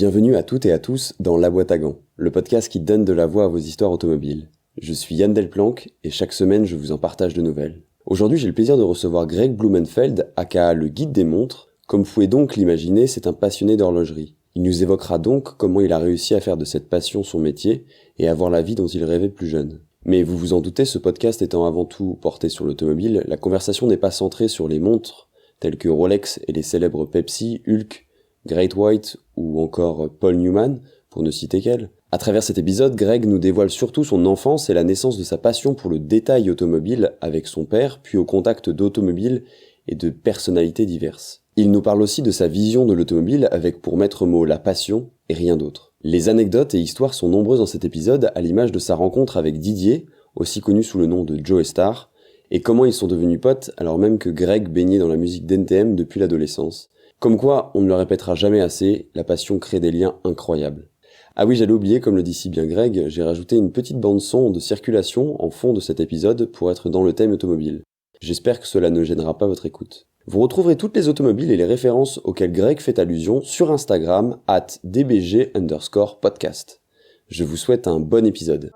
Bienvenue à toutes et à tous dans La Boîte à Gants, le podcast qui donne de la voix à vos histoires automobiles. Je suis Yann Delplanque et chaque semaine je vous en partage de nouvelles. Aujourd'hui j'ai le plaisir de recevoir Greg Blumenfeld, aka le guide des montres. Comme vous pouvez donc l'imaginer, c'est un passionné d'horlogerie. Il nous évoquera donc comment il a réussi à faire de cette passion son métier et avoir la vie dont il rêvait plus jeune. Mais vous vous en doutez, ce podcast étant avant tout porté sur l'automobile, la conversation n'est pas centrée sur les montres telles que Rolex et les célèbres Pepsi, Hulk, Great White ou encore Paul Newman, pour ne citer qu'elle. À travers cet épisode, Greg nous dévoile surtout son enfance et la naissance de sa passion pour le détail automobile avec son père, puis au contact d'automobiles et de personnalités diverses. Il nous parle aussi de sa vision de l'automobile avec pour maître mot la passion et rien d'autre. Les anecdotes et histoires sont nombreuses dans cet épisode, à l'image de sa rencontre avec Didier, aussi connu sous le nom de Joe Star, et comment ils sont devenus potes alors même que Greg baignait dans la musique d'NTM depuis l'adolescence. Comme quoi, on ne le répétera jamais assez, la passion crée des liens incroyables. Ah oui, j'allais oublier, comme le dit si bien Greg, j'ai rajouté une petite bande-son de circulation en fond de cet épisode pour être dans le thème automobile. J'espère que cela ne gênera pas votre écoute. Vous retrouverez toutes les automobiles et les références auxquelles Greg fait allusion sur Instagram @dbg_podcast. Je vous souhaite un bon épisode.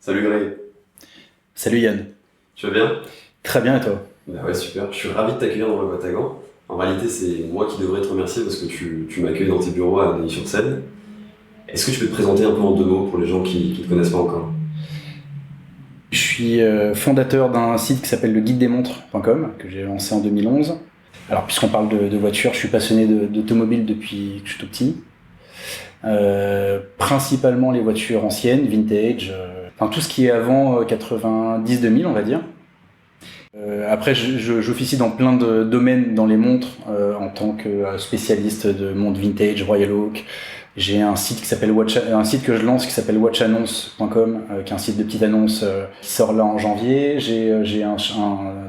Salut Greg. Salut Yann. Tu vas bien ? Très bien et toi ? Bah ouais, super. Je suis ravi de t'accueillir dans La Boîte à Gants. En réalité, c'est moi qui devrais te remercier parce que tu m'accueilles dans tes bureaux à Neuilly-sur-Seine. Est-ce que tu peux te présenter un peu en deux mots pour les gens qui ne te connaissent pas encore ? Je suis fondateur d'un site qui s'appelle leguidedesmontres.com que j'ai lancé en 2011. Alors puisqu'on parle de voitures, je suis passionné d'automobile depuis que je suis tout petit. Principalement les voitures anciennes, vintage, tout ce qui est avant 90-2000 on va dire. Après, j'officie dans plein de domaines dans les montres en tant que spécialiste de montres vintage, Royal Oak. J'ai un site que je lance qui s'appelle watchannonce.com, qui est un site de petites annonces qui sort là en janvier. J'ai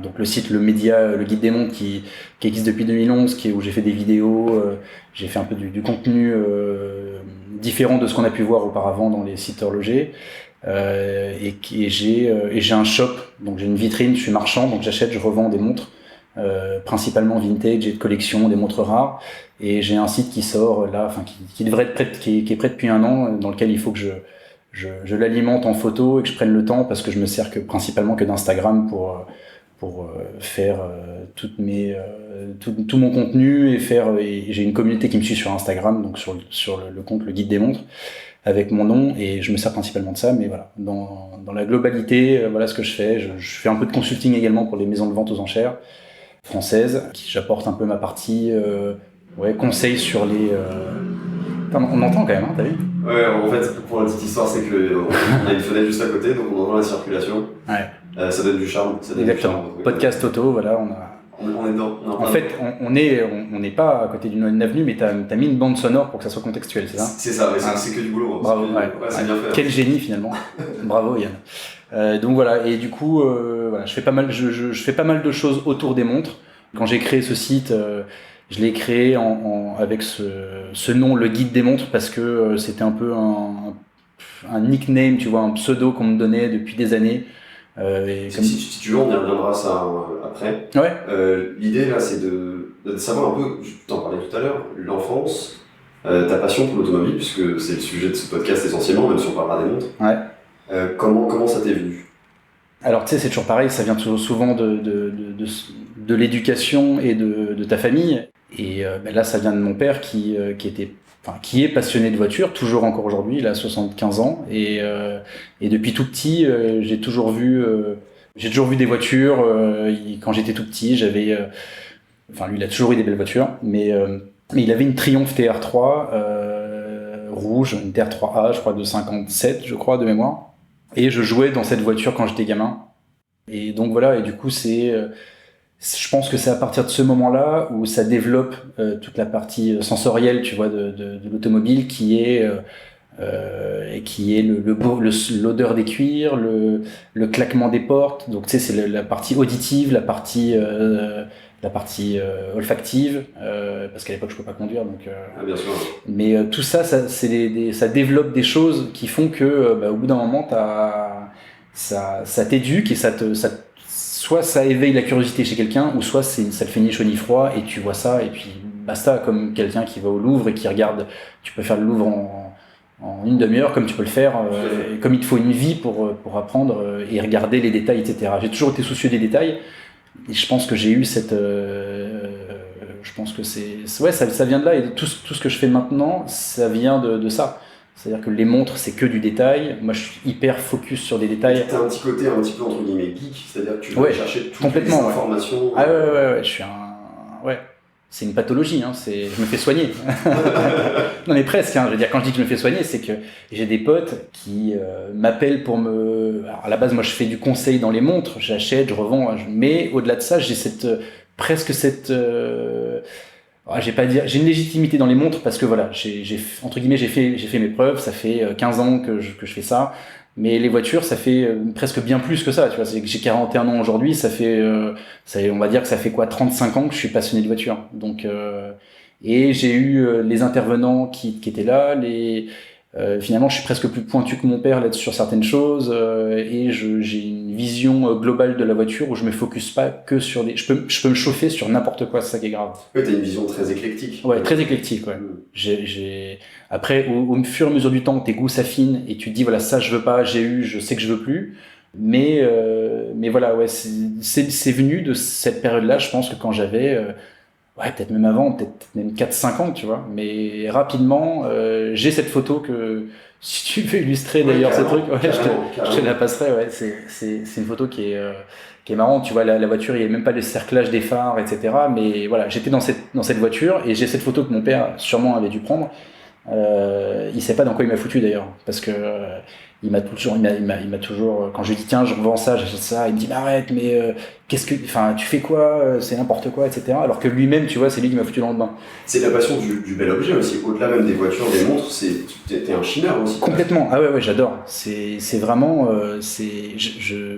donc le site, le média, le guide des montres qui existe depuis 2011, où j'ai fait des vidéos, j'ai fait un peu du contenu différent de ce qu'on a pu voir auparavant dans les sites horlogers. Et j'ai un shop, donc j'ai une vitrine, je suis marchand, donc j'achète, je revends des montres, principalement vintage et de collection, des montres rares, et j'ai un site qui sort là, qui devrait être prêt, qui est prêt depuis un an, dans lequel il faut que je l'alimente en photo et que je prenne le temps parce que je me sers principalement que d'Instagram pour faire tout mon contenu et j'ai une communauté qui me suit sur Instagram, donc sur le compte Le Guide des Montres, avec mon nom, et je me sers principalement de ça, mais voilà, dans la globalité, voilà ce que je fais. Je fais un peu de consulting également pour les maisons de vente aux enchères françaises, j'apporte un peu ma partie conseil sur les... on entend quand même, hein, t'as vu ? Ouais, en fait, pour la petite histoire, c'est qu'on a une fenêtre juste à côté, donc on entend la circulation. Ouais. Ça donne du charme. Exactement. Podcast auto, voilà, on est dedans. En fait, on n'est pas à côté d'une avenue, mais t'as mis une bande sonore pour que ça soit contextuel, c'est ça ? C'est ça, ouais, c'est que du boulot. Bravo, c'est bien fait. Quel génie finalement. Bravo Yann. Donc voilà, et du coup, voilà, je fais pas mal de choses autour des montres. Quand j'ai créé ce site, je l'ai créé avec ce nom, le guide des montres, parce que c'était un peu un nickname, tu vois, un pseudo qu'on me donnait depuis des années. Si tu veux, on y reviendra ça après. Ouais. L'idée là, c'est de savoir un peu, je t'en parlais tout à l'heure, l'enfance, ta passion pour l'automobile, puisque c'est le sujet de ce podcast essentiellement, même si on parlera des montres. Ouais. Comment ça t'est venu ? Alors tu sais, c'est toujours pareil, ça vient souvent de l'éducation et de ta famille. Et là, ça vient de mon père qui est passionné de voitures, toujours encore aujourd'hui, il a 75 ans, et depuis tout petit, j'ai toujours vu des voitures. Quand j'étais tout petit, lui, il a toujours eu des belles voitures, mais il avait une Triumph TR3 rouge, une TR3A, je crois de 57, je crois de mémoire, et je jouais dans cette voiture quand j'étais gamin. Et donc voilà, et du coup je pense que c'est à partir de ce moment-là où ça développe toute la partie sensorielle, tu vois, de l'automobile, qui est l'odeur des cuirs, le claquement des portes. Donc tu sais, c'est la partie auditive, la partie olfactive, parce qu'à l'époque je pouvais pas conduire, donc. Bien sûr. Mais tout ça, ça développe des choses qui font que, au bout d'un moment, ça t'éduque et soit ça éveille la curiosité chez quelqu'un, ou soit ça le fait ni chaud ni froid, et tu vois ça, et puis basta, comme quelqu'un qui va au Louvre et qui regarde, tu peux faire le Louvre en une demi-heure, comme tu peux le faire, comme il te faut une vie pour apprendre et regarder les détails, etc. J'ai toujours été soucieux des détails, et je pense que j'ai eu cette... je pense que ça vient de là, et tout ce que je fais maintenant, ça vient de ça. C'est-à-dire que les montres, c'est que du détail. Moi, je suis hyper focus sur des détails. T'as un petit côté un petit peu entre guillemets geek, c'est-à-dire que tu vas chercher toutes les informations. Ah ouais, je suis ouais. C'est une pathologie, hein. Je me fais soigner. Non mais presque, hein. Je veux dire, quand je dis que je me fais soigner, c'est que j'ai des potes qui m'appellent pour me... Alors à la base, moi, je fais du conseil dans les montres. J'achète, je revends. Mais au-delà de ça, j'ai presque cette... j'ai une légitimité dans les montres parce que voilà, entre guillemets, j'ai fait mes preuves, ça fait 15 ans que je fais ça, mais les voitures, ça fait presque bien plus que ça, tu vois, j'ai 41 ans aujourd'hui, on va dire que ça fait quoi, 35 ans que je suis passionné de voitures. Donc et j'ai eu les intervenants qui étaient là, finalement, je suis presque plus pointu que mon père là sur certaines choses, et j'ai une vision globale de la voiture où je me focus pas que sur je peux me chauffer sur n'importe quoi, c'est ça qui est grave. Ouais, t'as une vision très éclectique. Ouais, très éclectique, ouais. Après, au fur et à mesure du temps, tes goûts s'affinent et tu te dis, voilà, ça je veux pas, je sais que je veux plus. Mais voilà, ouais, c'est venu de cette période-là, je pense que quand j'avais, ouais, peut-être même avant, peut-être même 4-5 ans, tu vois. Mais rapidement, j'ai cette photo que, si tu veux illustrer d'ailleurs ce truc, ouais, je te la passerai, ouais. C'est une photo qui est marrante, tu vois, la voiture, il n'y a même pas le cerclage des phares, etc. Mais voilà, j'étais dans cette voiture et j'ai cette photo que mon père sûrement avait dû prendre. Il sait pas dans quoi il m'a foutu d'ailleurs, parce que il m'a toujours, quand je lui dis tiens je revends ça, j'achète ça, il me dit mais arrête, mais tu fais quoi, c'est n'importe quoi, etc. Alors que lui-même, tu vois, c'est lui qui m'a foutu dans le bain. C'est la passion du bel objet aussi, au-delà même des voitures, des montres, t'es un chineur aussi. Complètement, ah ouais, j'adore. C'est vraiment,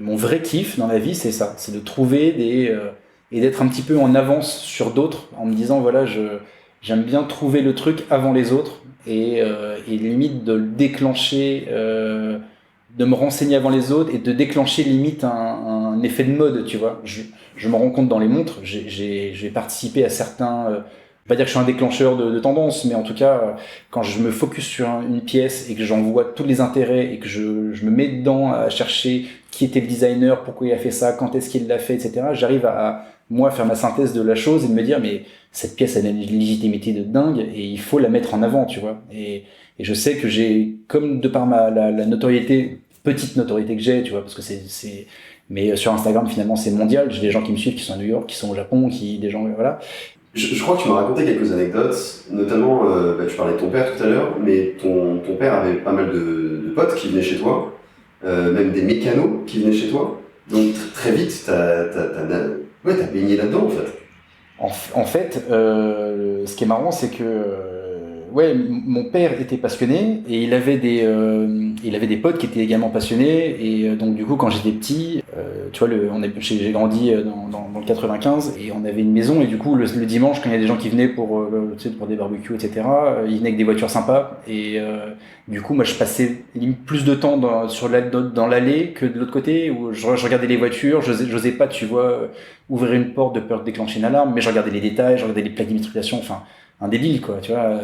mon vrai kiff dans la vie, c'est ça, c'est de trouver et d'être un petit peu en avance sur d'autres, en me disant voilà, j'aime bien trouver le truc avant les autres et limite de le déclencher, de me renseigner avant les autres et de déclencher limite un effet de mode, tu vois. Je me rends compte dans les montres, j'ai participé à certains... je vais pas dire que je suis un déclencheur de tendance, mais en tout cas, quand je me focus sur une pièce et que j'en vois tous les intérêts et que je me mets dedans à chercher qui était le designer, pourquoi il a fait ça, quand est-ce qu'il l'a fait, etc., j'arrive à moi faire ma synthèse de la chose et de me dire mais cette pièce elle a une légitimité de dingue et il faut la mettre en avant, tu vois. Et je sais que j'ai, comme de par la notoriété, petite notoriété que j'ai, tu vois, parce que mais sur Instagram finalement c'est mondial, j'ai des gens qui me suivent qui sont à New York, qui sont au Japon, des gens, voilà. Je crois que tu m'as raconté quelques anecdotes, notamment tu parlais de ton père tout à l'heure, mais ton père avait pas mal de potes qui venaient chez toi, même des mécanos qui venaient chez toi, donc très vite t'as baigné là-dedans en fait. En fait, ce qui est marrant, c'est que mon père était passionné et il avait des potes qui étaient également passionnés et donc du coup quand j'étais petit, tu vois, j'ai grandi dans le 95 et on avait une maison et du coup le dimanche quand il y a des gens qui venaient pour des barbecues, etc., ils venaient avec des voitures sympas et du coup moi je passais plus de temps dans l'allée que de l'autre côté où je regardais les voitures, j'osais pas, tu vois, ouvrir une porte de peur de déclencher une alarme, mais je regardais les détails, je regardais les plaques d'immatriculation, enfin un débile quoi, tu vois.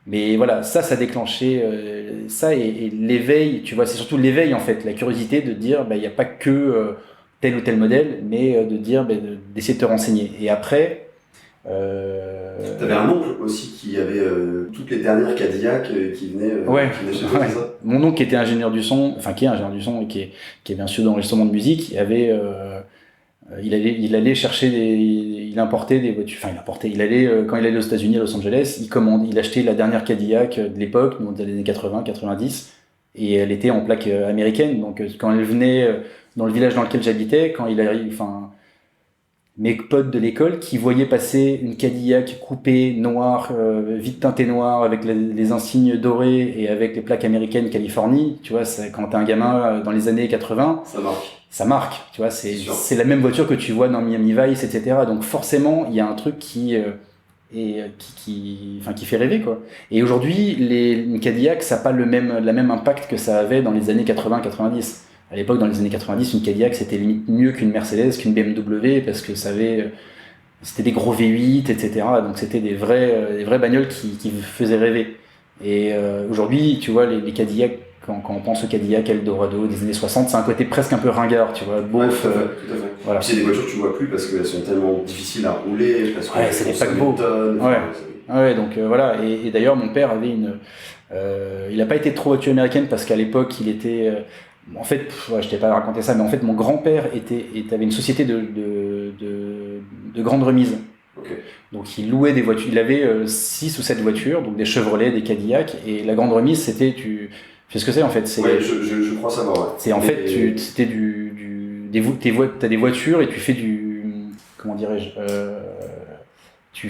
Mais voilà, ça a déclenché ça et l'éveil, tu vois, c'est surtout l'éveil en fait, la curiosité de dire il n'y a pas que tel ou tel modèle, mais de dire d'essayer de te renseigner. Et après t'avais un oncle aussi qui avait toutes les dernières Cadillac qui venaient chez toi, c'est ça. Mon oncle qui était ingénieur du son, enfin qui est ingénieur du son et qui avait un studio d'enregistrement de musique, il allait chercher il importait des voitures, il allait quand il allait aux États-Unis, à Los Angeles, il achetait la dernière Cadillac de l'époque, donc des années 80, 90, et elle était en plaque américaine, donc quand elle venait dans le village dans lequel j'habitais, quand il arrive, mes potes de l'école qui voyaient passer une Cadillac coupée, noire, vite teintée noire, avec les insignes dorés et avec les plaques américaines Californie, tu vois, quand t'es un gamin dans les années 80, ça marque, tu vois, c'est la même voiture que tu vois dans Miami Vice, etc. Donc forcément, il y a un truc qui fait rêver, quoi. Et aujourd'hui, une Cadillac, ça n'a pas la même impact que ça avait dans les années 80-90. à l'époque, dans les années 90, une Cadillac, c'était limite mieux qu'une Mercedes, qu'une BMW, parce que c'était des gros V8, etc. Donc c'était des vraies bagnoles qui faisaient rêver. Et aujourd'hui, tu vois, les Cadillacs, quand on pense au Cadillac Eldorado des années 60, c'est un côté presque un peu ringard, tu vois, beauf. Tout à fait. Voilà. Puis c'est des voitures que tu vois plus parce qu'elles sont tellement difficiles à rouler, parce que c'est des paquebots. Ouais, donc voilà. Et d'ailleurs, mon père avait il n'a pas été trop voiture américaine parce qu'à l'époque, il était. En fait, je t'ai pas raconté ça, mais en fait, mon grand-père avait une société de grande remise. Okay. Donc il louait des voitures, il avait 6 ou 7 voitures, donc des Chevrolet, des Cadillac, et la grande remise c'était tu sais ce que c'est en fait, ouais, je crois savoir. Ouais. C'est en fait c'était t'as des voitures et tu fais comment dirais-je, tu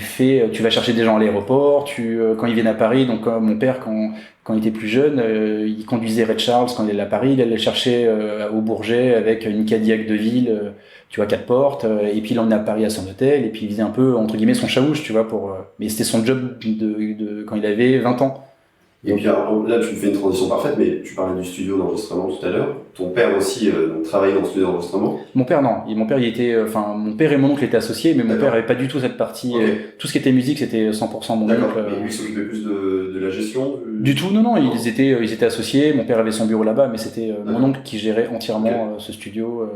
vas chercher des gens à l'aéroport, quand ils viennent à Paris, donc mon père quand il était plus jeune, il conduisait Ray Charles quand il allait à Paris, il allait le chercher au Bourget avec une Cadillac de ville, tu vois, 4 portes, et puis il l'emmenait à Paris à son hôtel, et puis il faisait un peu, entre guillemets, son chaouche, tu vois, mais c'était son job quand il avait 20 ans. Et puis alors, là, tu me fais une transition parfaite, mais tu parlais du studio d'enregistrement tout à l'heure. Ton père aussi travaillait dans le studio d'enregistrement. Mon père, non. Mon père et mon oncle étaient associés, mais mon père avait pas du tout cette partie. Okay. Tout ce qui était musique, c'était 100% mon oncle. Mais lui, il s'occupait plus de la gestion Du tout, non. Ils étaient associés. Mon père avait son bureau là-bas, mais c'était mon oncle qui gérait entièrement ce studio.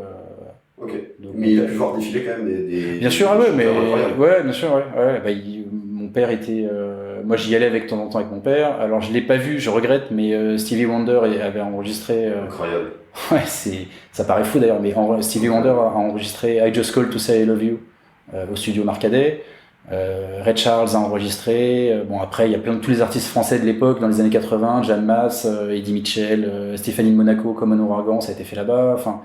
Ok. Donc, mais il a pu voir défiler quand même des bien sûr, ouais, bien sûr, ouais. Mon père était. Moi, j'y allais avec de temps en temps avec mon père. Alors, je l'ai pas vu, je regrette, mais Stevie Wonder avait enregistré. Incroyable. Ouais, ça paraît fou d'ailleurs, mais Stevie Wonder a enregistré I Just Called to Say I Love You au studio Marcadet. Ray Charles a enregistré. Bon, après, il y a tous les artistes français de l'époque, dans les années 80, Jeanne Masse, Eddie Mitchell, Stéphanie de Monaco, Common Ouragan, ça a été fait là-bas. Enfin,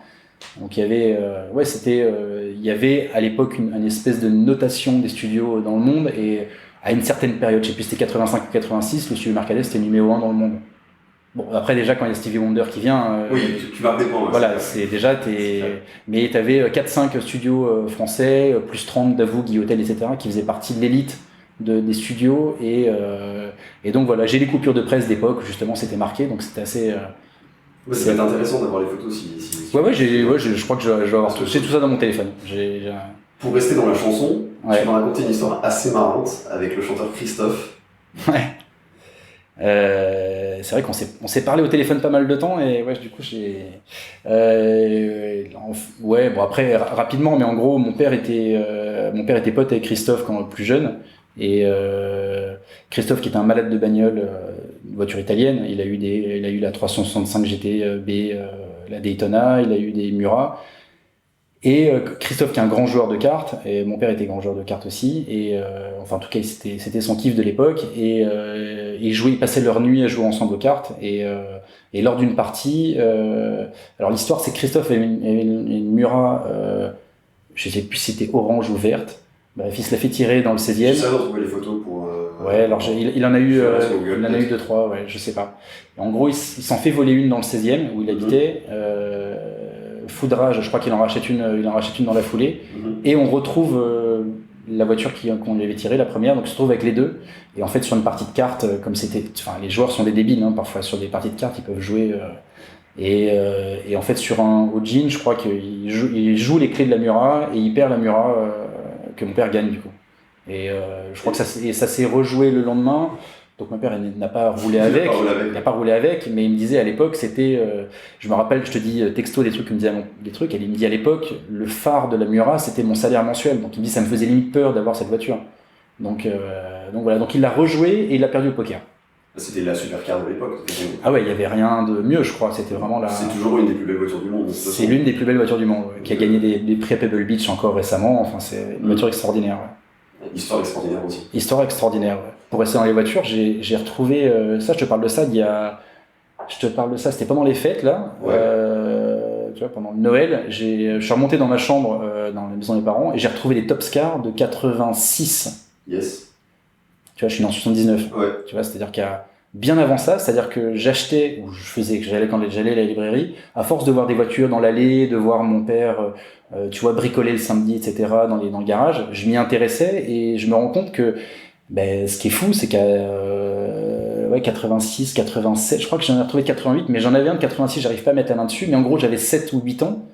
donc il y avait, il y avait à l'époque une espèce de notation des studios dans le monde, et à une certaine période, je sais plus c'était 85 ou 86, le studio Marcadet c'était numéro 1 dans le monde. Bon, après déjà quand il y a Stevie Wonder qui vient, oui, tu marques des points. Voilà, c'est déjà mais t'avais 4-5 studios français, plus 30 d'Avoue, Guillotel, etc., qui faisaient partie de l'élite des studios, et donc voilà, j'ai les coupures de presse d'époque, justement c'était marqué, donc c'était assez. Ça va être intéressant d'avoir les photos si je crois que je vais avoir tout ça dans mon téléphone. Pour rester dans la chanson, tu m'as raconté une histoire assez marrante avec le chanteur Christophe. Ouais. C'est vrai qu'on s'est parlé au téléphone pas mal de temps, et ouais, du coup bon après rapidement, mais en gros mon père était pote avec Christophe quand plus jeune, et Christophe qui était un malade de bagnole, une voiture italienne, il a eu la 365 GT B, la Daytona, il a eu des Murat. Et Christophe qui est un grand joueur de cartes, et mon père était grand joueur de cartes aussi, et enfin en tout cas c'était son kiff de l'époque, et il passait leur nuit à jouer ensemble aux cartes, et lors d'une partie, alors l'histoire c'est que Christophe avait une Murat, je sais plus si c'était orange ou verte, bref il se l'a fait tirer dans le 16e. Ça, retrouver les photos pour... Ouais, alors il en a eu 2-3, ouais, je sais pas. Et en gros il s'en fait voler une dans le 16e où il habitait, Foudrage, je crois qu'il en rachète une dans la foulée, et on retrouve la voiture qu'on lui avait tirée, la première, donc il se trouve avec les deux, et en fait sur une partie de cartes, comme les joueurs sont des débiles, hein, parfois sur des parties de cartes ils peuvent jouer, et en fait sur au jean, je crois qu'il joue les clés de la Murat, et il perd la Murat que mon père gagne du coup, et je crois que ça s'est rejoué le lendemain. Donc mon père n'a pas roulé avec, mais il me disait à l'époque, c'était, je me rappelle, je te dis texto des trucs, il me disait des trucs, et il me dit à l'époque, le phare de la Murat, c'était mon salaire mensuel. Donc il me dit, ça me faisait limite peur d'avoir cette voiture. Donc voilà, donc il l'a rejoué et il l'a perdu au poker. C'était la supercar de l'époque. Ah ouais, il y avait rien de mieux, je crois. C'était vraiment C'est toujours une des plus belles voitures du monde. C'est l'une des plus belles voitures du monde, qui a gagné des prix à Pebble Beach encore récemment. Enfin, c'est une voiture extraordinaire. Ouais. Histoire extraordinaire aussi. Histoire extraordinaire, ouais. Pour rester dans les voitures, j'ai retrouvé ça, je te parle de ça c'était pendant les fêtes là, ouais. Tu vois, pendant Noël, je suis remonté dans ma chambre dans la maison des parents, et j'ai retrouvé des Topscar de 86. Yes. Tu vois, je suis né en 79. Ouais. Tu vois, c'est-à-dire qu'il y a bien avant ça, c'est-à-dire que j'allais quand j'allais à la librairie, à force de voir des voitures dans l'allée, de voir mon père, tu vois, bricoler le samedi, etc., dans le garage, je m'y intéressais, et je me rends compte que, ce qui est fou, c'est qu'à ouais, 86, 87, je crois que j'en ai retrouvé 88, mais j'en avais un de 86, j'arrive pas à mettre la main dessus, mais en gros j'avais 7 ou 8 ans,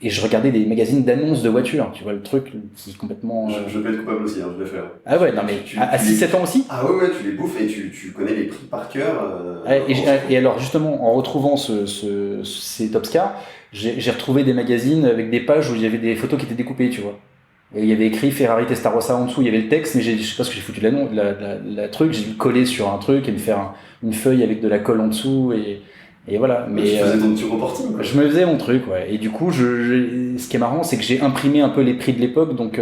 et je regardais des magazines d'annonces de voitures, tu vois, le truc qui est complètement... Je peux être coupable aussi, je vais faire. Ah ouais, non mais, à 6-7 ans aussi? Ah ouais, tu les bouffes et tu connais les prix par cœur. Et alors justement, en retrouvant ces Topscar, j'ai retrouvé des magazines avec des pages où il y avait des photos qui étaient découpées, tu vois. Et il y avait écrit Ferrari Testarossa en dessous, il y avait le texte, mais je sais pas ce que j'ai foutu la truc, j'ai dû coller sur un truc et me faire une feuille avec de la colle en dessous et voilà. Mais tu faisais ton petit reporting, quoi. Je me faisais mon truc, ouais. Et du coup, ce qui est marrant, c'est que j'ai imprimé un peu les prix de l'époque, donc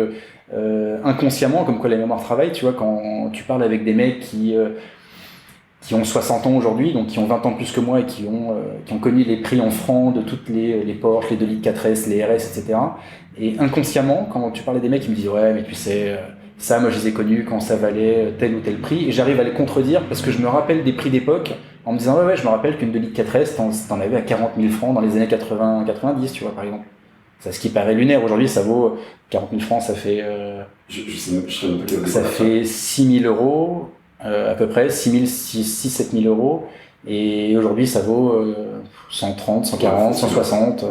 inconsciemment, comme quoi la mémoire travaille, tu vois, quand tu parles avec des mecs qui ont 60 ans aujourd'hui, donc qui ont 20 ans plus que moi et qui ont connu les prix en francs de toutes les Porsche, les 2 litres 4S, les RS, etc. Et inconsciemment, quand tu parlais des mecs, ils me disent ouais, mais tu sais, ça, moi je les ai connus quand ça valait tel ou tel prix, et j'arrive à les contredire parce que je me rappelle des prix d'époque en me disant ouais, je me rappelle qu'une 2 litres 4S, t'en avais à 40 000 francs dans les années 80-90, tu vois, par exemple. C'est ce qui paraît lunaire. Aujourd'hui, ça vaut 40 000 francs, ça fait ça fait 6 000 euros à peu près, 6 000, 7 000 euros. Et aujourd'hui, ça vaut 130, 140, 160.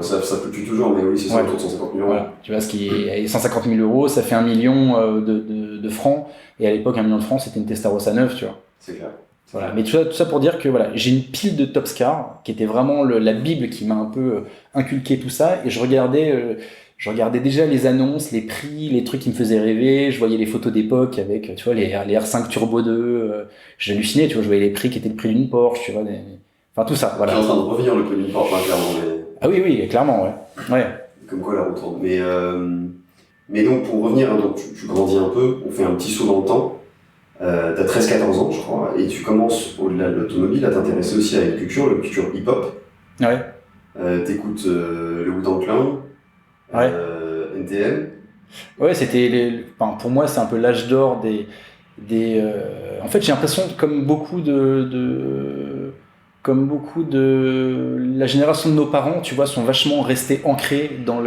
Ça fluctue toujours, mais oui, c'est ça, autour de 150 000 euros. Voilà. Tu vois, 150 000 euros, ça fait 1 million de francs. Et à l'époque, 1 million de francs, c'était une Testarossa neuve, tu vois. C'est clair. Voilà. Mais tout ça pour dire que voilà, j'ai une pile de Topscar qui était vraiment la Bible qui m'a un peu inculqué tout ça. Et je regardais déjà les annonces, les prix, les trucs qui me faisaient rêver. Je voyais les photos d'époque avec, tu vois, les R5 Turbo 2. J'hallucinais, tu vois, je voyais les prix qui étaient le prix d'une Porsche, tu vois. Enfin, tout ça, voilà. Je suis en train de revenir le prix d'une Porsche, clairement. Mais... Ah oui, clairement, ouais. Comme quoi la roue tourne. Mais donc, pour revenir, donc, tu grandis un peu, on fait un petit saut dans le temps. T'as 13-14 ans, je crois, et tu commences, au-delà de l'automobile, à t'intéresser aussi à la culture hip-hop. Ouais. T'écoutes le Wu-Tang Clan. Ouais. NTM. Ouais, c'était pour moi c'est un peu l'âge d'or des en fait j'ai l'impression que comme beaucoup de la génération de nos parents, tu vois, sont vachement restés ancrés dans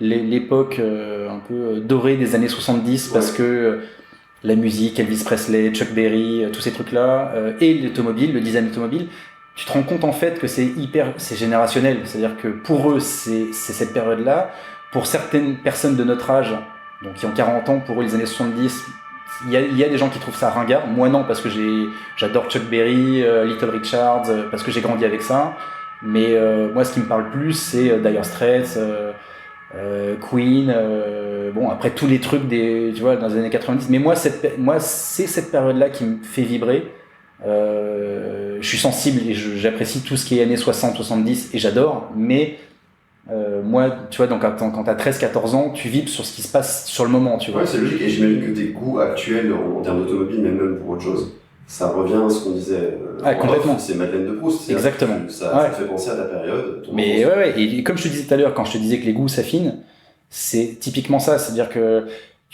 l'époque un peu dorée des années 70, ouais. Parce que la musique, Elvis Presley, Chuck Berry, tous ces trucs-là, et l'automobile, le design automobile, tu te rends compte en fait que c'est générationnel. C'est-à-dire que pour eux, c'est cette période-là. Pour certaines personnes de notre âge, donc qui ont 40 ans, pour eux, les années 70, il y a des gens qui trouvent ça ringard. Moi non, parce que j'adore Chuck Berry, Little Richard, parce que j'ai grandi avec ça. Mais moi, ce qui me parle plus, c'est Dire Straits, Queen, bon, après tous les trucs tu vois, dans les années 90. Mais moi, c'est cette période-là qui me fait vibrer. Je suis sensible et j'apprécie tout ce qui est années 60, 70 et j'adore, mais moi, tu vois, donc quand t'as 13-14 ans, tu vibres sur ce qui se passe sur le moment, tu vois. Ouais, c'est logique, et j'imagine que tes goûts actuels en termes d'automobile, mais même pour autre chose, ça revient à ce qu'on disait. Complètement. C'est Madeleine de Proust. Exactement. Ça te fait penser à ta période. Mais ouais, et comme je te disais tout à l'heure, quand je te disais que les goûts s'affinent, c'est typiquement ça, c'est-à-dire que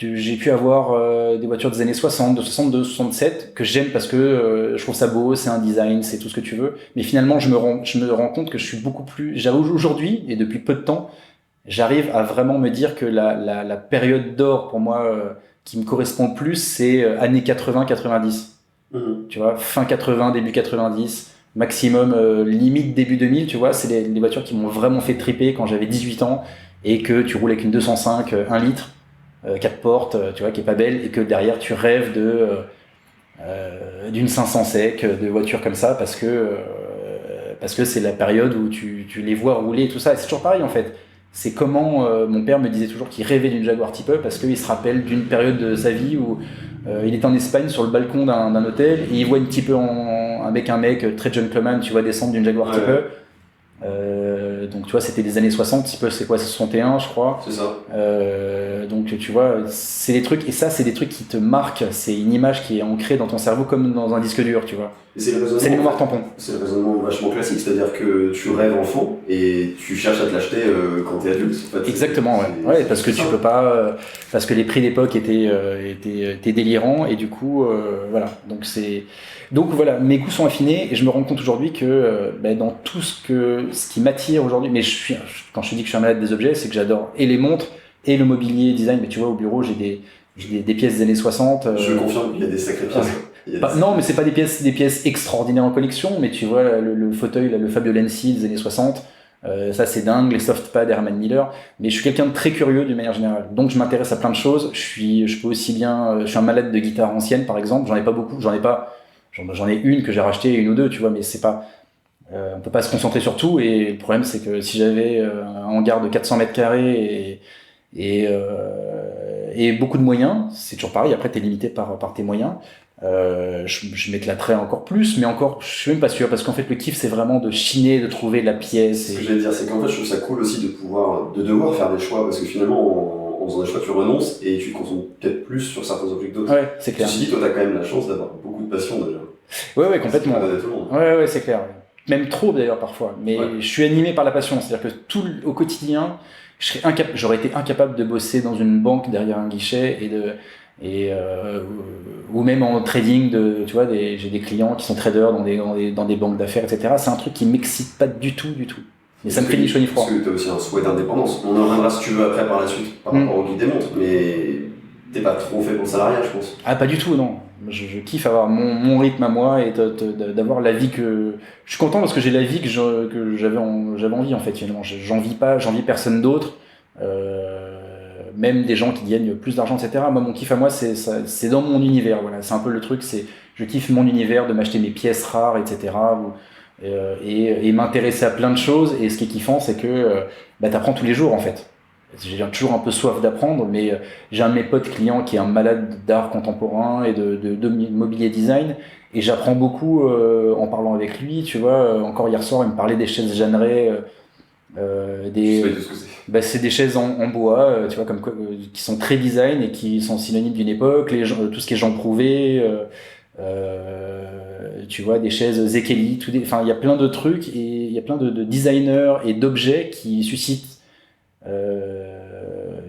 j'ai pu avoir des voitures des années 60, de 62, 67 que j'aime parce que je trouve ça beau, c'est un design, c'est tout ce que tu veux. Mais finalement, je me rends compte que je suis beaucoup plus. Aujourd'hui et depuis peu de temps, j'arrive à vraiment me dire que la période d'or pour moi qui me correspond le plus, c'est années 80-90. Tu vois, fin 80, début 90, maximum limite début 2000. Tu vois, c'est les voitures qui m'ont vraiment fait triper quand j'avais 18 ans et que tu roules avec une 205 1 litre. 4 portes, tu vois, qui est pas belle, et que derrière tu rêves d'une 500 sec, de voitures comme ça, parce que c'est la période où tu les vois rouler et tout ça. Et c'est toujours pareil en fait. C'est comment mon père me disait toujours qu'il rêvait d'une Jaguar Type-E parce qu'il se rappelle d'une période de sa vie où il est en Espagne sur le balcon d'un hôtel et il voit une Type-E un mec très gentleman, tu vois, descendre d'une Jaguar Type-E. Donc tu vois, c'était des années 60, Type-E c'est quoi, c'est 61 je crois. C'est ça. Donc tu vois, c'est des trucs, et ça c'est des trucs qui te marquent, c'est une image qui est ancrée dans ton cerveau comme dans un disque dur, tu vois. C'est les mémoires tampons. C'est le raisonnement vachement classique, c'est-à-dire que tu rêves enfant et tu cherches à te l'acheter quand t'es adulte. En fait, exactement, ouais, parce que tu peux pas, parce que les prix d'époque étaient délirants, et du coup, voilà. Donc voilà, mes goûts sont affinés, et je me rends compte aujourd'hui que dans tout ce qui m'attire aujourd'hui, mais quand je te dis que je suis un malade des objets, c'est que j'adore et les montres et le mobilier design. Mais tu vois, au bureau, j'ai des pièces des années 60. Je confirme, il y a des sacrées pièces. Non, mais c'est pas des pièces extraordinaires en collection, mais tu vois, le fauteuil, là, le Fabio Lenzi des années 60, ça c'est dingue, les softpads Herman Miller, mais je suis quelqu'un de très curieux d'une manière générale, donc je m'intéresse à plein de choses. Je suis un malade de guitare ancienne par exemple, j'en ai pas beaucoup, j'en ai une que j'ai rachetée, une ou deux, tu vois, mais c'est pas, on peut pas se concentrer sur tout, et le problème c'est que si j'avais un hangar de 400 mètres carrés et beaucoup de moyens, c'est toujours pareil, après t'es limité par tes moyens. Je m'éclaterais encore plus, mais encore, je suis même pas sûr, parce qu'en fait, le kiff, c'est vraiment de chiner, de trouver la pièce. Ce que j'allais dire, c'est qu'en fait, je trouve ça cool aussi de devoir faire des choix, parce que finalement, en faisant des choix, tu renonces et tu te concentres peut-être plus sur certains objets que d'autres. Ouais, c'est clair. Ceci dit, toi, t'as quand même la chance d'avoir beaucoup de passion déjà. Ouais, complètement. C'est pas tout le monde. Ouais, c'est clair. Même trop d'ailleurs parfois. Mais je suis animé par la passion, c'est-à-dire que au quotidien, j'aurais été incapable de bosser dans une banque derrière un guichet ou même en trading tu vois, j'ai des clients qui sont traders dans des banques d'affaires, etc. C'est un truc qui m'excite pas du tout. Mais ça me fait ni chaud ni froid. Parce que t'as aussi un souhait d'indépendance. On en reviendra si tu veux après par la suite, par rapport au guide des montres, mais t'es pas trop fait pour le salariat, je pense. Ah, pas du tout, non. Je kiffe avoir mon rythme à moi et d'avoir la vie que... Je suis content parce que j'ai la vie que j'avais envie, en fait, finalement. J'envie personne d'autre. Même des gens qui gagnent plus d'argent, etc. Moi, mon kiff à moi, c'est dans mon univers. Voilà, c'est un peu le truc. Je kiffe mon univers, de m'acheter mes pièces rares, etc. Et m'intéresser à plein de choses. Et ce qui est kiffant, c'est que t'apprends tous les jours, en fait. J'ai toujours un peu soif d'apprendre, mais j'ai un de mes potes clients qui est un malade d'art contemporain et de mobilier design, et j'apprends beaucoup en parlant avec lui. Tu vois, encore hier soir, il me parlait des chaises Jeanneret. C'est des chaises en bois, tu vois, qui sont très design et qui sont synonymes d'une époque. Tout ce qui est Jean Prouvé, tu vois, des chaises Zekeli, enfin, il y a plein de trucs, et il y a plein de designers et d'objets qui suscitent,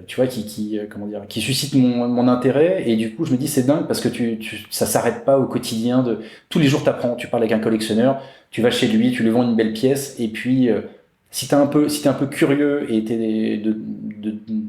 tu vois, qui suscitent mon intérêt. Et du coup, je me dis, c'est dingue parce que ça s'arrête pas au quotidien. Tous les jours, t'apprends. Tu parles avec un collectionneur, tu vas chez lui, tu lui vends une belle pièce, et puis si t'es un peu curieux et t'es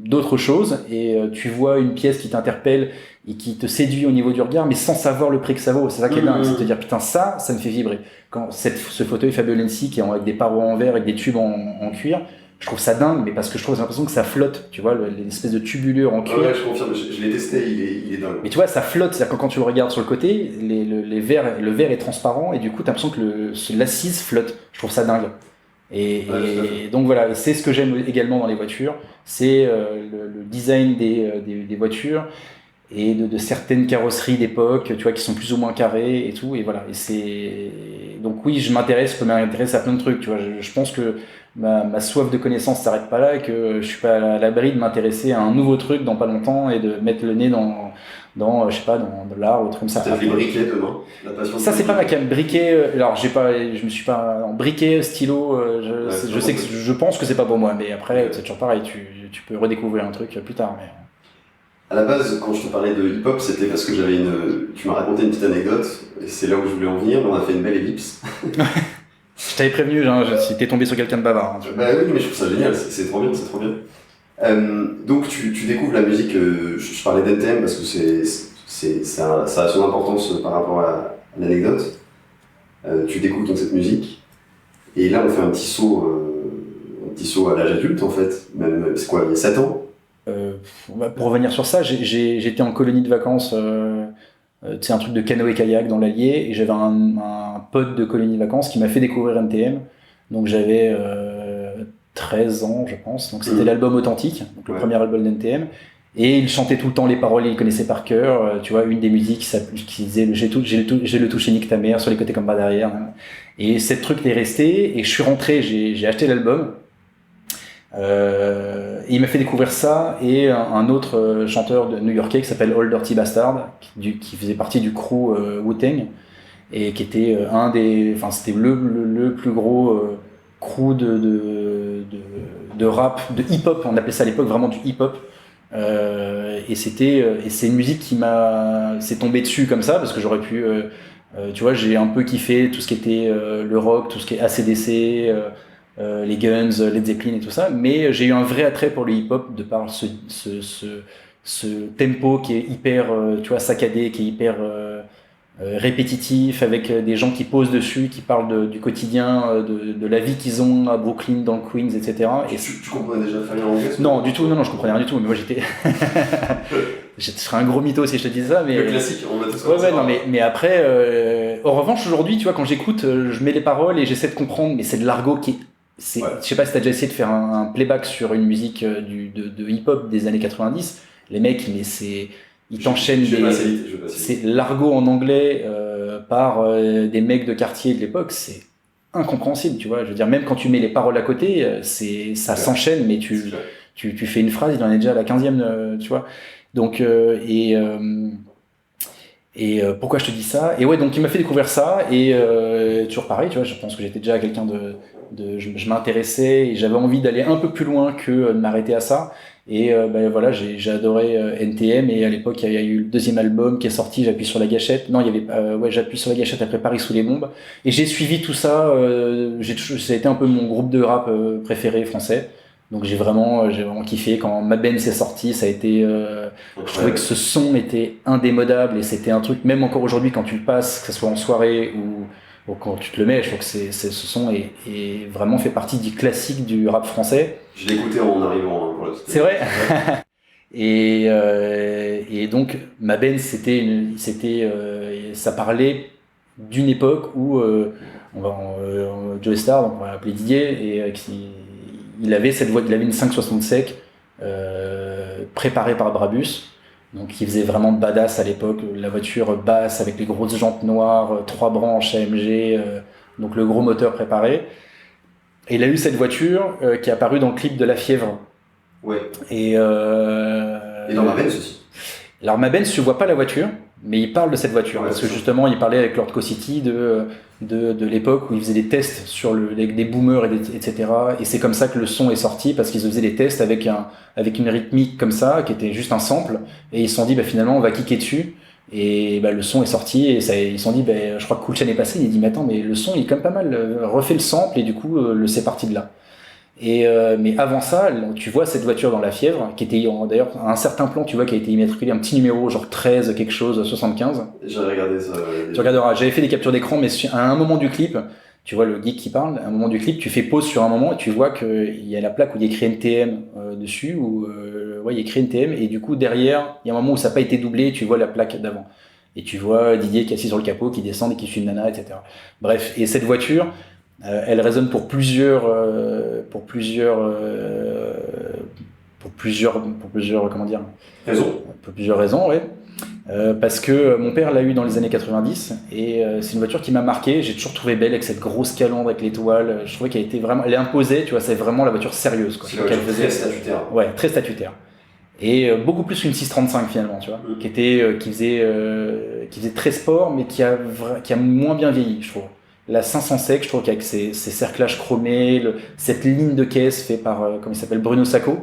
d'autres choses, et tu vois une pièce qui t'interpelle et qui te séduit au niveau du regard, mais sans savoir le prix que ça vaut, c'est ça qui est dingue, c'est de te dire putain, ça me fait vibrer. Quand ce fauteuil Fabio Lenzi qui est avec des parois en verre, avec des tubes en cuir, je trouve ça dingue, mais parce que j'ai l'impression que ça flotte, tu vois, l'espèce de tubulure en cuir. Ouais, je confirme, je l'ai testé, il est dingue. Mais tu vois, ça flotte, c'est-à-dire que quand tu le regardes sur le côté, le verre est transparent, et du coup, t'as l'impression que l'assise flotte. Je trouve ça dingue. Et donc voilà, et c'est ce que j'aime également dans les voitures, c'est le design des voitures et de certaines carrosseries d'époque, tu vois, qui sont plus ou moins carrées et tout, et voilà. Donc oui, je peux m'intéresser à plein de trucs, tu vois. Je pense que ma soif de connaissance s'arrête pas là, et que je suis pas à l'abri de m'intéresser à un nouveau truc dans pas longtemps et de mettre le nez dans je sais pas, dans l'art ou truc comme ça. T'as fait briquet demain, la passion. Ça, c'est pas ma cam. Briquet, alors je me suis pas en briquet, stylo, je pense que c'est pas pour moi, mais après, c'est toujours pareil, tu peux redécouvrir un truc plus tard. Mais... À la base, quand je te parlais de hip-hop, c'était parce que tu m'as raconté une petite anecdote, et c'est là où je voulais en venir, mais on a fait une belle ellipse. Je t'avais prévenu, si t'es tombé sur quelqu'un de bavard. Bah oui, mais je trouve ça génial, c'est trop bien, c'est trop bien. Donc tu découvres la musique, je parlais d'NTM parce que ça a son importance par rapport à l'anecdote. Tu découvres donc cette musique, et là on fait un petit saut à l'âge adulte en fait, même c'est quoi, il y a 7 ans. Pour revenir sur ça, j'étais en colonie de vacances, c'est un truc de canoë-kayak dans l'Allier, et j'avais un pote de colonie de vacances qui m'a fait découvrir NTM, donc j'avais 13 ans je pense, donc c'était l'album Authentique, donc le premier album d'NTM, et il chantait tout le temps les paroles, il connaissait par cœur, tu vois, une des musiques qui disait j'ai le touché nique ta mère, sur les côtés comme par derrière, et cette truc est resté, et je suis rentré, j'ai acheté l'album, et il m'a fait découvrir ça et un autre chanteur new-yorkais qui s'appelle Old Dirty Bastard, qui faisait partie du crew Wu-Tang, et qui était c'était le plus gros crew de rap, de hip-hop, on appelait ça à l'époque vraiment du hip-hop, et c'est une musique qui s'est tombée dessus comme ça, parce que j'aurais pu tu vois, j'ai un peu kiffé tout ce qui était le rock, tout ce qui est AC/DC, les Guns, Led Zeppelin et tout ça, mais j'ai eu un vrai attrait pour le hip-hop de par ce tempo qui est hyper, tu vois, saccadé, qui est hyper répétitif, avec des gens qui posent dessus, qui parlent du quotidien, de la vie qu'ils ont à Brooklyn, dans le Queens, etc. Et tu comprenais déjà très bien l'anglais? non, du tout, non, je comprenais rien du tout. Mais moi, je serais un gros mytho si je te disais ça. Mais... Le classique, on a tous ouais, non, mais après, en revanche, aujourd'hui, tu vois, quand j'écoute, je mets les paroles et j'essaie de comprendre, mais c'est de l'argot qui est... Je sais pas si t'as déjà essayé de faire un playback sur une musique de hip-hop des années 90. Les mecs, mais ils t'enchaînent c'est l'argot en anglais par des mecs de quartier de l'époque, c'est incompréhensible, tu vois. Je veux dire, même quand tu mets les paroles à côté, ça s'enchaîne, mais tu fais une phrase, il en est déjà à la 15e, tu vois. Donc, pourquoi je te dis ça? Et ouais, donc il m'a fait découvrir ça, et toujours pareil, tu vois, je pense que j'étais déjà quelqu'un je m'intéressais, et j'avais envie d'aller un peu plus loin que de m'arrêter à ça. Et voilà, j'ai adoré NTM, et à l'époque il y a eu le deuxième album qui est sorti, j'appuie sur la gâchette. Non, il y avait j'appuie sur la gâchette après Paris sous les bombes, et j'ai suivi tout ça. Ça a été un peu mon groupe de rap préféré français. Donc j'ai vraiment kiffé quand Ma Benz est sorti. Ça a été, je trouvais que ce son était indémodable, et c'était un truc, même encore aujourd'hui quand tu le passes, que ce soit en soirée ou quand tu te le mets, je trouve que ce son est vraiment fait partie du classique du rap français. Je l'ai écouté en arrivant pour la petite. C'est vrai. Et donc Ma Benz, ça parlait d'une époque où Joe Star, donc on va l'appeler Didier, et il avait cette voix, il avait une 560 sec préparée par Brabus. Donc il faisait vraiment badass à l'époque, la voiture basse avec les grosses jantes noires, 3 branches AMG, donc le gros moteur préparé. Et il a eu cette voiture qui est apparue dans le clip de La Fièvre. Ouais. Et dans Ma Benz aussi. Alors Ma Benz, tu vois pas la voiture, mais il parle de cette voiture, parce que justement il parlait avec Lord City de l'époque où il faisait des tests sur des boomers, etc. Et c'est comme ça que le son est sorti, parce qu'ils faisaient des tests avec une rythmique comme ça, qui était juste un sample, et ils se sont dit finalement on va kicker dessus, et le son est sorti, et ils se sont dit je crois que Cool Chain est passé, il a dit mais attends, mais le son il est quand même pas mal, refait le sample, et du coup c'est parti de là. Mais avant ça, tu vois cette voiture dans La Fièvre, qui était d'ailleurs un certain plan, tu vois, qui a été immatriculé, un petit numéro genre 13 quelque chose 75. J'ai regardé ça. Tu regarderas. J'avais fait des captures d'écran, mais à un moment du clip, tu vois le geek qui parle, à un moment du clip, tu fais pause sur un moment et tu vois qu'il y a la plaque où il y a écrit NTM dessus, où il y a écrit NTM, et du coup derrière, il y a un moment où ça n'a pas été doublé, et tu vois la plaque d'avant. Et tu vois Didier qui est assis sur le capot, qui descend et qui suit une nana, etc. Bref, et cette voiture, elle résonne pour plusieurs comment dire, pour plusieurs raisons, ouais. Parce que mon père l'a eu dans les années 90, et c'est une voiture qui m'a marqué. J'ai toujours trouvé belle, avec cette grosse calandre avec l'étoile. Je trouvais qu'elle était vraiment, elle est imposée, tu vois, c'est vraiment la voiture sérieuse, quoi. C'est une voiture très statutaire. Ouais, très statutaire. Et beaucoup plus qu'une 635 finalement, tu vois, qui faisait très sport, mais qui a moins bien vieilli, je trouve. La 500 sec, je trouve qu'avec ses cerclages chromés, cette ligne de caisse faite par, comment il s'appelle, Bruno Sacco,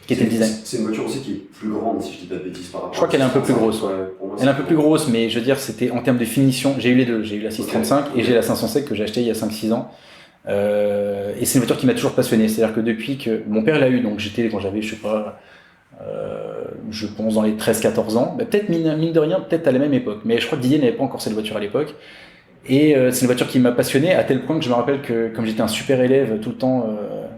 qui était le design. C'est une voiture aussi qui est plus grande, si je dis pas de bêtises, par rapport. Je crois qu'elle est un peu plus grosse, ouais. Elle est un peu plus grosse, mais je veux dire, c'était en termes de finition, j'ai eu les deux, j'ai eu la 635 et j'ai la 500 sec que j'ai acheté il y a 5-6 ans. Et c'est une voiture qui m'a toujours passionné, c'est-à-dire que depuis que mon père l'a eu, donc quand j'avais, je sais pas, je pense dans les 13-14 ans, peut-être mine de rien, peut-être à la même époque, mais je crois que Didier n'avait pas encore cette voiture à l'époque. Et c'est une voiture qui m'a passionné, à tel point que je me rappelle que comme j'étais un super élève tout le temps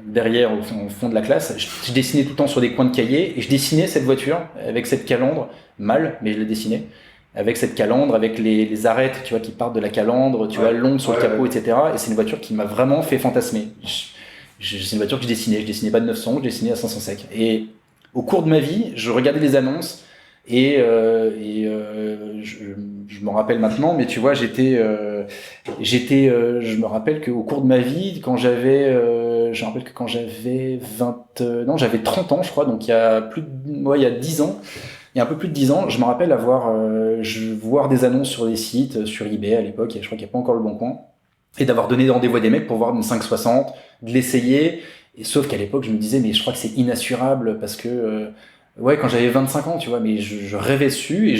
derrière au fond de la classe, je dessinais tout le temps sur des coins de cahiers, et je dessinais cette voiture avec cette calandre, mal, mais je la dessinais, avec cette calandre, avec les arêtes, tu vois, qui partent de la calandre, tu vois, longues sur le capot, etc. Et c'est une voiture qui m'a vraiment fait fantasmer. C'est une voiture que je dessinais pas de 900, je dessinais à 500 sec. Et au cours de ma vie, je regardais les annonces, et je me rappelle maintenant, mais tu vois, je me rappelle qu'au cours de ma vie, j'avais 30 ans, je crois, donc il y a 10 ans, il y a un peu plus de 10 ans, je me rappelle voir des annonces sur des sites, sur eBay à l'époque, et je crois qu'il n'y a pas encore le Bon Coin, et d'avoir donné rendez-vous à des mecs pour voir une 560, de l'essayer, et sauf qu'à l'époque, je me disais, mais je crois que c'est inassurable, parce que quand j'avais 25 ans, tu vois, mais je rêvais dessus, et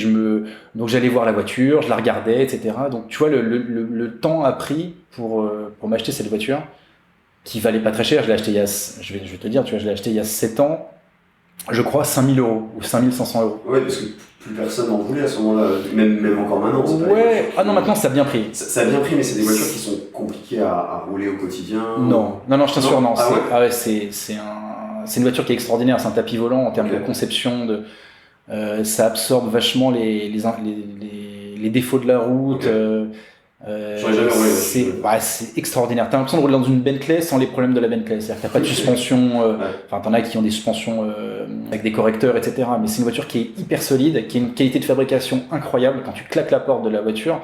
donc j'allais voir la voiture, je la regardais, etc. Donc tu vois, le temps a pris pour m'acheter cette voiture, qui valait pas très cher. Je l'ai acheté je vais te dire, tu vois, je l'ai acheté il y a 7 ans, Je crois 5 000 € ou 5 500 €. Ouais, parce que plus personne n'en voulait à ce moment-là, même encore maintenant. Ouais, ah non, maintenant ça a bien pris. Ça a bien pris, mais c'est des voitures qui sont compliquées à rouler au quotidien. Non, je t'assure, non. Ah ouais. C'est une voiture qui est extraordinaire, c'est un tapis volant en termes de conception, ça absorbe vachement les défauts de la route. J'aurais jamais roulé. C'est extraordinaire. T'as l'impression de rouler dans une Bentley sans les problèmes de la Bentley. C'est-à-dire que t'as pas de suspension. Enfin, t'en as qui ont des suspensions avec des correcteurs, etc. Mais c'est une voiture qui est hyper solide, qui a une qualité de fabrication incroyable. Quand tu claques la porte de la voiture,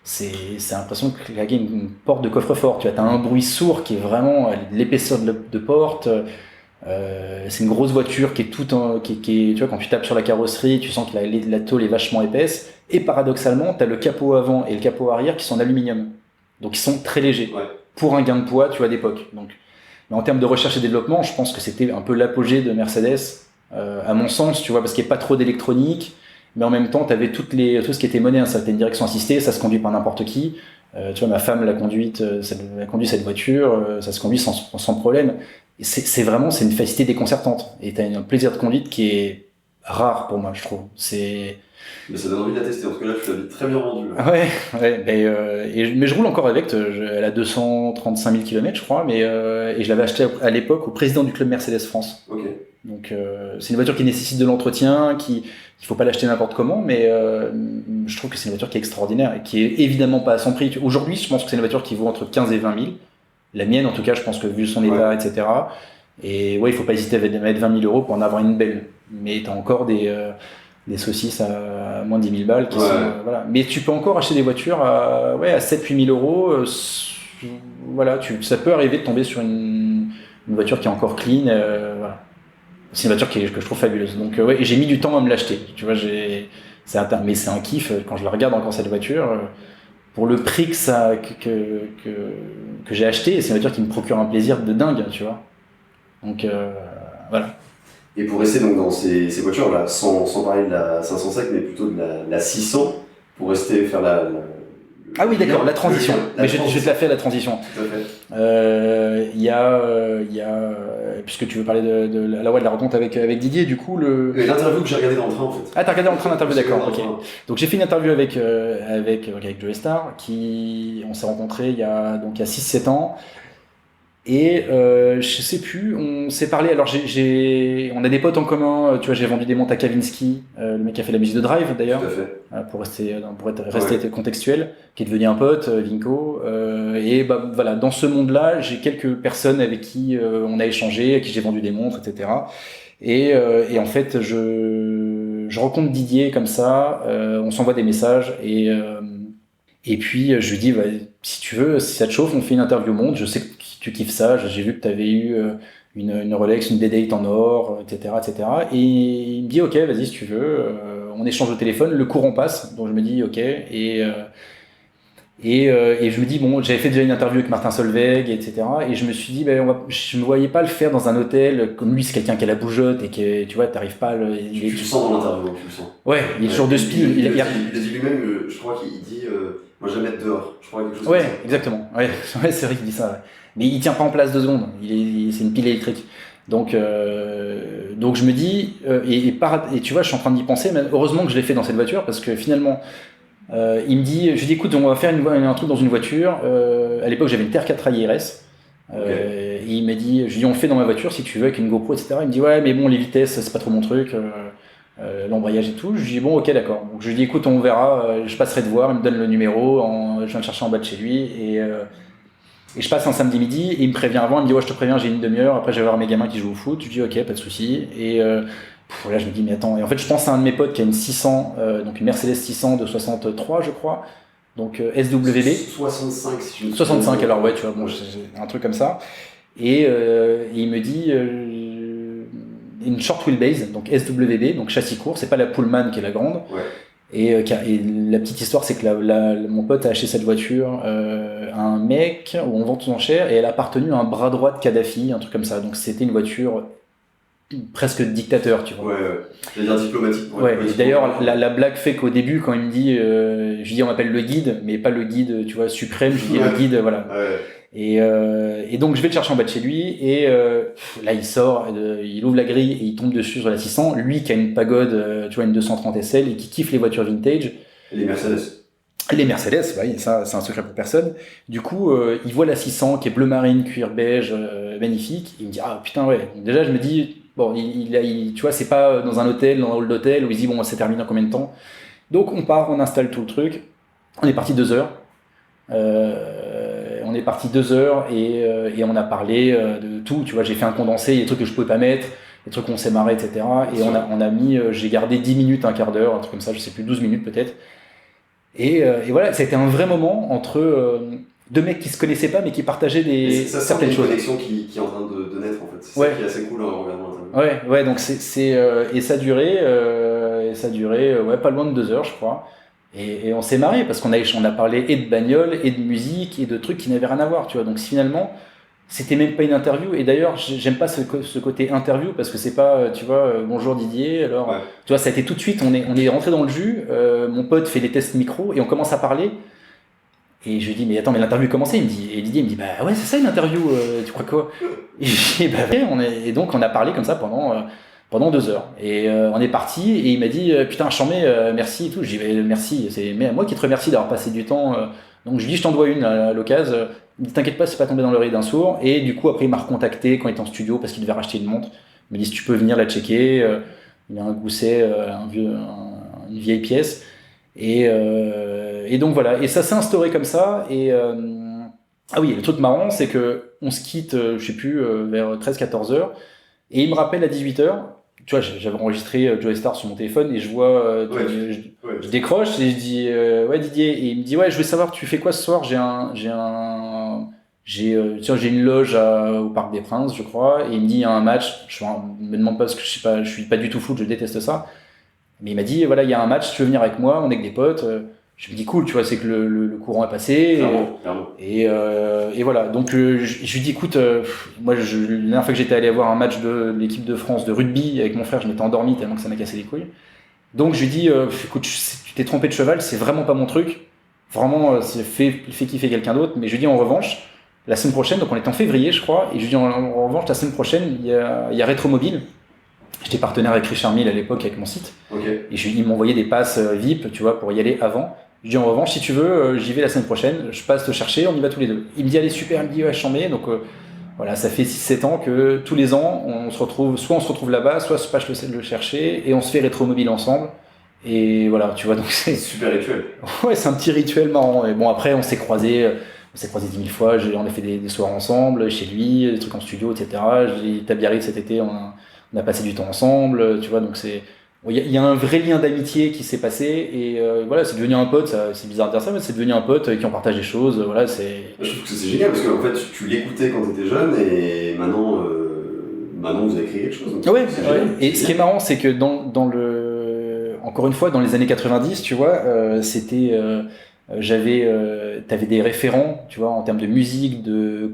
c'est l'impression de claquer une porte de coffre-fort. Tu vois, t'as un bruit sourd qui est vraiment l'épaisseur de porte. C'est une grosse voiture qui est toute, tu vois, quand tu tapes sur la carrosserie, tu sens que la tôle est vachement épaisse. Et paradoxalement, tu as le capot avant et le capot arrière qui sont en aluminium. Donc ils sont très légers. Ouais. Pour un gain de poids, tu vois, d'époque. Donc, mais en termes de recherche et développement, je pense que c'était un peu l'apogée de Mercedes, à mon sens, tu vois, parce qu'il n'y a pas trop d'électronique, mais en même temps, tu avais tout ce qui était moderne. Ça, t'as une direction assistée, ça se conduit par n'importe qui. Tu vois, ma femme l'a conduit cette voiture, ça se conduit sans problème. C'est vraiment une facilité déconcertante. Et tu as un plaisir de conduite qui est rare pour moi, je trouve. Mais ça donne envie de la tester, en tout cas là tu l'avais très bien vendu. Ouais, mais je roule encore avec, elle a 235 000 km je crois, et je l'avais acheté à l'époque au président du club Mercedes France. Ok. Donc c'est une voiture qui nécessite de l'entretien, il faut pas l'acheter n'importe comment, mais je trouve que c'est une voiture qui est extraordinaire et qui est évidemment pas à son prix. Aujourd'hui, je pense que c'est une voiture qui vaut entre 15 et 20 000. La mienne en tout cas, je pense que vu son état, etc. Et ouais, il faut pas hésiter à mettre 20 000 € pour en avoir une belle. Mais t'as encore des saucisses à moins de 10 000 balles qui sont, voilà. Mais tu peux encore acheter des voitures à 7-8 000 €. Voilà, ça peut arriver de tomber sur une voiture qui est encore clean. Voilà. C'est une voiture que je trouve fabuleuse. Donc et j'ai mis du temps à me l'acheter. Tu vois, mais c'est un kiff quand je la regarde encore cette voiture. Pour le prix que j'ai acheté, c'est une voiture qui me procure un plaisir de dingue, tu vois. Donc voilà. Et pour rester donc dans ces voitures là, sans parler de la 505, mais plutôt de la 600, pour faire ah oui, d'accord, la transition. Mais je vais te la faire, la transition. Tout à fait. Il y a puisque tu veux parler de la rencontre avec Didier, du coup l'interview que j'ai regardée dans le train en fait. Ah, t'as regardé dans le train l'interview, d'accord, ok. Donc j'ai fait une interview avec Joe Star, on s'est rencontrés il y a 6-7 ans. Et je sais plus, on s'est parlé. Alors on a des potes en commun. Tu vois, j'ai vendu des montres à Kavinsky, le mec qui a fait la musique de Drive d'ailleurs. Tout à fait. Pour rester contextuel, qui est devenu un pote, Vinko. Et voilà, dans ce monde-là, j'ai quelques personnes avec qui on a échangé, à qui j'ai vendu des montres, etc. Et en fait, je rencontre Didier comme ça. On s'envoie des messages et puis je lui dis, si tu veux, si ça te chauffe, on fait une interview montre. Je sais que tu kiffes ça, j'ai vu que tu avais eu une Rolex, une D-Date en or, etc., etc. Et il me dit, ok, vas-y, si tu veux, on échange au téléphone, le courant passe, donc je me dis, ok, et je me dis, bon, j'avais fait déjà une interview avec Martin Solveig, etc., et je me suis dit, je me voyais pas le faire dans un hôtel, comme lui, c'est quelqu'un qui a la bougeotte, et que, tu vois, t'arrives pas tu le sens dans l'interview, tu le sens. Ouais, il est toujours de speed. Il a dit lui-même, je crois qu'il dit, moi je vais mettre dehors, je crois quelque chose ouais, comme ça. Exactement, ouais, c'est vrai qu'il dit ça, ouais. Mais il tient pas en place 2 secondes, c'est une pile électrique. Donc je me dis, et tu vois, je suis en train d'y penser, mais heureusement que je l'ai fait dans cette voiture, parce que finalement, il me dit, je lui dis, écoute, on va faire un truc dans une voiture. À l'époque, j'avais une Terre 4 IRS. Et il m'a dit, je lui dis, on le fait dans ma voiture si tu veux, avec une GoPro, etc. Il me dit, ouais, mais bon, les vitesses, c'est pas trop mon truc, l'embrayage et tout. Je lui dis, bon, ok, d'accord. Donc je lui dis, écoute, on verra, je passerai te voir, il me donne le numéro, je viens le chercher en bas de chez lui, et je passe un samedi midi, et il me prévient avant, il me dit, ouais, je te préviens, j'ai une demi-heure, après je vais voir mes gamins qui jouent au foot. Je dis, ok, pas de souci. Et là, je me dis, mais attends, et en fait, je pense à un de mes potes qui a une 600, donc une Mercedes 600 de 63, je crois, donc SWB. 65, si je me souviens. 65, alors ouais, tu vois, bon, j'ai un truc comme ça. Et il me dit, une short wheelbase, donc SWB, donc châssis court, c'est pas la Pullman qui est la grande. Ouais. Et la petite histoire, c'est que mon pote a acheté cette voiture à un mec où on vend tout en cher, et elle a appartenu à un bras droit de Kadhafi, un truc comme ça. Donc c'était une voiture presque dictateur, tu vois. Ouais, j'allais dire diplomatique. Ouais, et d'ailleurs, la blague fait qu'au début, quand il me dit, je dis on m'appelle le guide, mais pas le guide, tu vois, suprême, je dis le guide, voilà. Ouais. Et donc je vais le chercher en bas de chez lui et là il sort, il ouvre la grille et il tombe dessus sur la 600. Lui qui a une pagode, tu vois, une 230 SL et qui kiffe les voitures vintage. Les Mercedes. Les Mercedes, ouais, ça c'est un secret pour personne. Du coup, il voit la 600 qui est bleu marine, cuir beige, magnifique. Il me dit ah putain ouais. Donc, déjà je me dis bon, tu vois, c'est pas dans un hôtel, dans un hall d'hôtel où il se dit bon c'est terminé en combien de temps. Donc on part, on installe tout le truc. On est parti 2 heures. On est parti 2 heures et on a parlé de tout. Tu vois, j'ai fait un condensé, des trucs que je pouvais pas mettre, des trucs où on s'est marré, etc. Et on a mis, j'ai gardé 10 minutes, un quart d'heure, un truc comme ça, je sais plus, 12 minutes peut-être. Et voilà, ça a été un vrai moment entre deux mecs qui se connaissaient pas mais qui partageaient certaines choses. C'est une connexion qui est en train de naître en fait. C'est ça qui est assez cool en regardant l'interview. Ouais, donc et ça durait ouais, pas loin de 2 heures, je crois. Et on s'est marré parce qu'on a parlé et de bagnole et de musique et de trucs qui n'avaient rien à voir, tu vois. Donc finalement, c'était même pas une interview. Et d'ailleurs, j'aime pas ce côté interview parce que c'est pas, tu vois, bonjour Didier. Alors, tu vois, ça a été tout de suite. On est rentré dans le jus. Mon pote fait des tests micro et on commence à parler. Et je lui dis mais attends, mais l'interview est commencée. Et Didier il me dit bah ouais c'est ça une interview. Tu crois quoi? Et je dis bah ouais. Et donc on a parlé comme ça pendant 2 heures. Et on est parti et il m'a dit putain Chambé, merci et tout. Je dis merci, c'est moi qui te remercie d'avoir passé du temps. Donc je lui dis je t'en dois une à l'occasion. Il me dit t'inquiète pas, c'est pas tombé dans l'oreille d'un sourd. Et du coup après il m'a recontacté quand il était en studio parce qu'il devait racheter une montre. Il me dit si tu peux venir la checker. Il a un gousset, une vieille pièce. Et donc voilà. Et ça s'est instauré comme ça. Et ah oui, le truc marrant c'est que on se quitte, je sais plus, vers 13-14 heures. Et il me rappelle à 18 heures. Tu vois, j'avais enregistré Joey Star sur mon téléphone et je vois, je décroche et je dis ouais Didier, et il me dit ouais je veux savoir tu fais quoi ce soir, j'ai une loge au Parc des Princes je crois, et il me dit il y a un match, je me demande pas parce que je suis pas du tout foot, je déteste ça, mais il m'a dit voilà il y a un match, tu veux venir avec moi, on est que des potes. Je me dis cool, tu vois, c'est que le courant est passé. Clairement. Et voilà. Donc je lui dis écoute, moi la dernière fois que j'étais allé voir un match de l'équipe de France de rugby avec mon frère, je m'étais endormi tellement que ça m'a cassé les couilles. Donc je lui dis écoute, tu t'es trompé de cheval, c'est vraiment pas mon truc. Vraiment, fais kiffer quelqu'un d'autre. Mais je lui dis en revanche, la semaine prochaine, donc on est en février je crois, et je lui dis en revanche la semaine prochaine il y a Rétromobile. J'étais partenaire avec Richard Mille à l'époque avec mon site. Okay. Et il m'envoyait des passes VIP, tu vois, pour y aller avant. Je dis en revanche, si tu veux, j'y vais la semaine prochaine, je passe te chercher, on y va tous les deux. Il me dit allez super, il me dit ouais Chambé. Donc voilà, ça fait 6-7 ans que tous les ans, soit on se retrouve là-bas, soit je passe le chercher et on se fait Rétromobile ensemble. Et voilà, tu vois, donc c'est super rituel. Ouais, c'est un petit rituel marrant. Et bon après on s'est croisés 10 000 fois, on a fait des soirs ensemble, chez lui, des trucs en studio, etc. J'ai établi à Biarritz cet été, on a passé du temps ensemble, tu vois, donc il y a un vrai lien d'amitié qui s'est passé et voilà, c'est devenu un pote, c'est bizarre de dire ça, mais c'est devenu un pote avec qui on partage des choses, voilà, c'est... Je trouve que c'est génial parce qu'en fait tu l'écoutais quand t'étais jeune et maintenant vous avez créé quelque chose. Ouais. Et ce qui est marrant, c'est que encore une fois, dans les années 90, tu vois, t'avais des référents, tu vois, en termes de musique, de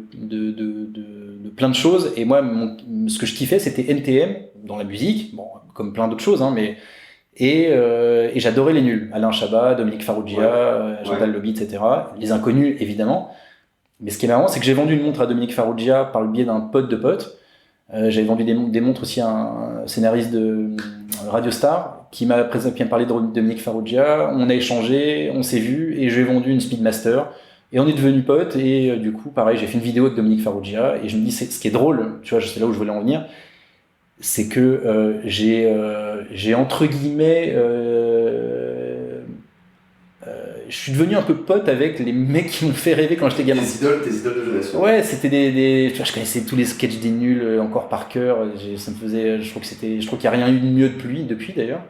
plein de choses. Et moi, ce que je kiffais, c'était NTM dans la musique, bon, comme plein d'autres choses, hein, et j'adorais les nuls. Alain Chabat, Dominique Farrugia, Jean-Paul Lobby, etc. Les inconnus, évidemment. Mais ce qui est marrant, c'est que j'ai vendu une montre à Dominique Farrugia par le biais d'un pote de pote. J'avais vendu des montres aussi à un scénariste de Radio Star qui m'a parlé de Dominique Farrugia. On a échangé, on s'est vu et je lui ai vendu une Speedmaster et on est devenus potes. Et du coup, pareil, j'ai fait une vidéo avec Dominique Farrugia et je me dis, ce qui est drôle, tu vois, c'est là où je voulais en venir, c'est que j'ai entre guillemets je suis devenu un peu pote avec les mecs qui m'ont fait rêver quand j'étais gamin. Tes idoles de jeunesse. Ouais, c'était je connaissais tous les sketchs des nuls encore par cœur. Ça me faisait, je trouve qu'il n'y a rien eu de mieux depuis d'ailleurs.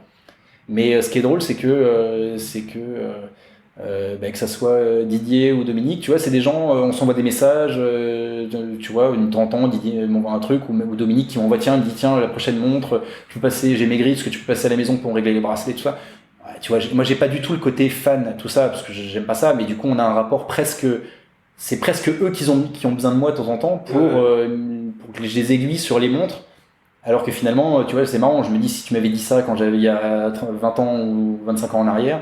Mais ce qui est drôle, c'est que que ça soit Didier ou Dominique, tu vois, c'est des gens, on s'envoie des messages, tu vois, une temps, Didier m'envoie un truc, ou Dominique qui m'envoie, tiens, il me dit, tiens, la prochaine montre, j'ai maigri, est-ce que tu peux passer à la maison pour me régler les bracelets, tout ça. Tu vois, moi j'ai pas du tout le côté fan, tout ça, parce que j'aime pas ça, mais du coup on a un rapport c'est presque eux qui ont besoin de moi de temps en temps pour que je les aiguille sur les montres, alors que finalement, tu vois, c'est marrant, je me dis, si tu m'avais dit ça quand j'avais il y a 20 ans ou 25 ans en arrière,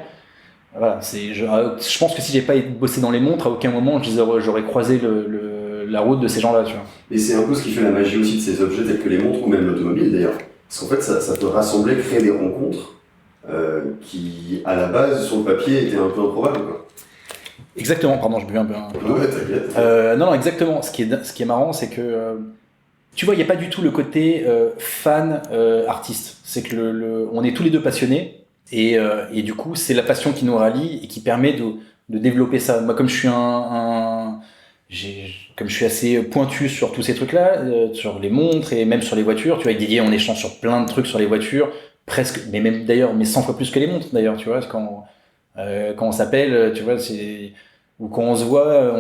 voilà, je pense que si j'ai pas bossé dans les montres, à aucun moment j'aurais croisé la route de ces gens-là, tu vois. Et c'est un peu ce qui fait la magie aussi de ces objets tels que les montres ou même l'automobile d'ailleurs. Parce qu'en fait, ça peut rassembler, créer des rencontres qui, à la base, sur le papier, étaient un peu improbables, quoi. Exactement, pardon, je buvais un peu. Ouais, t'inquiète. Non, exactement. Ce qui est marrant, c'est que tu vois, il n'y a pas du tout le côté fan artiste. C'est que on est tous les deux passionnés et du coup, c'est la passion qui nous rallie et qui permet de développer ça. Moi, comme je suis comme je suis assez pointu sur tous ces trucs-là, sur les montres et même sur les voitures, tu vois, avec Didier, on échange sur plein de trucs sur les voitures, presque, mais même d'ailleurs, mais 100 fois plus que les montres d'ailleurs, tu vois, quand on s'appelle, tu vois, ou quand on se voit,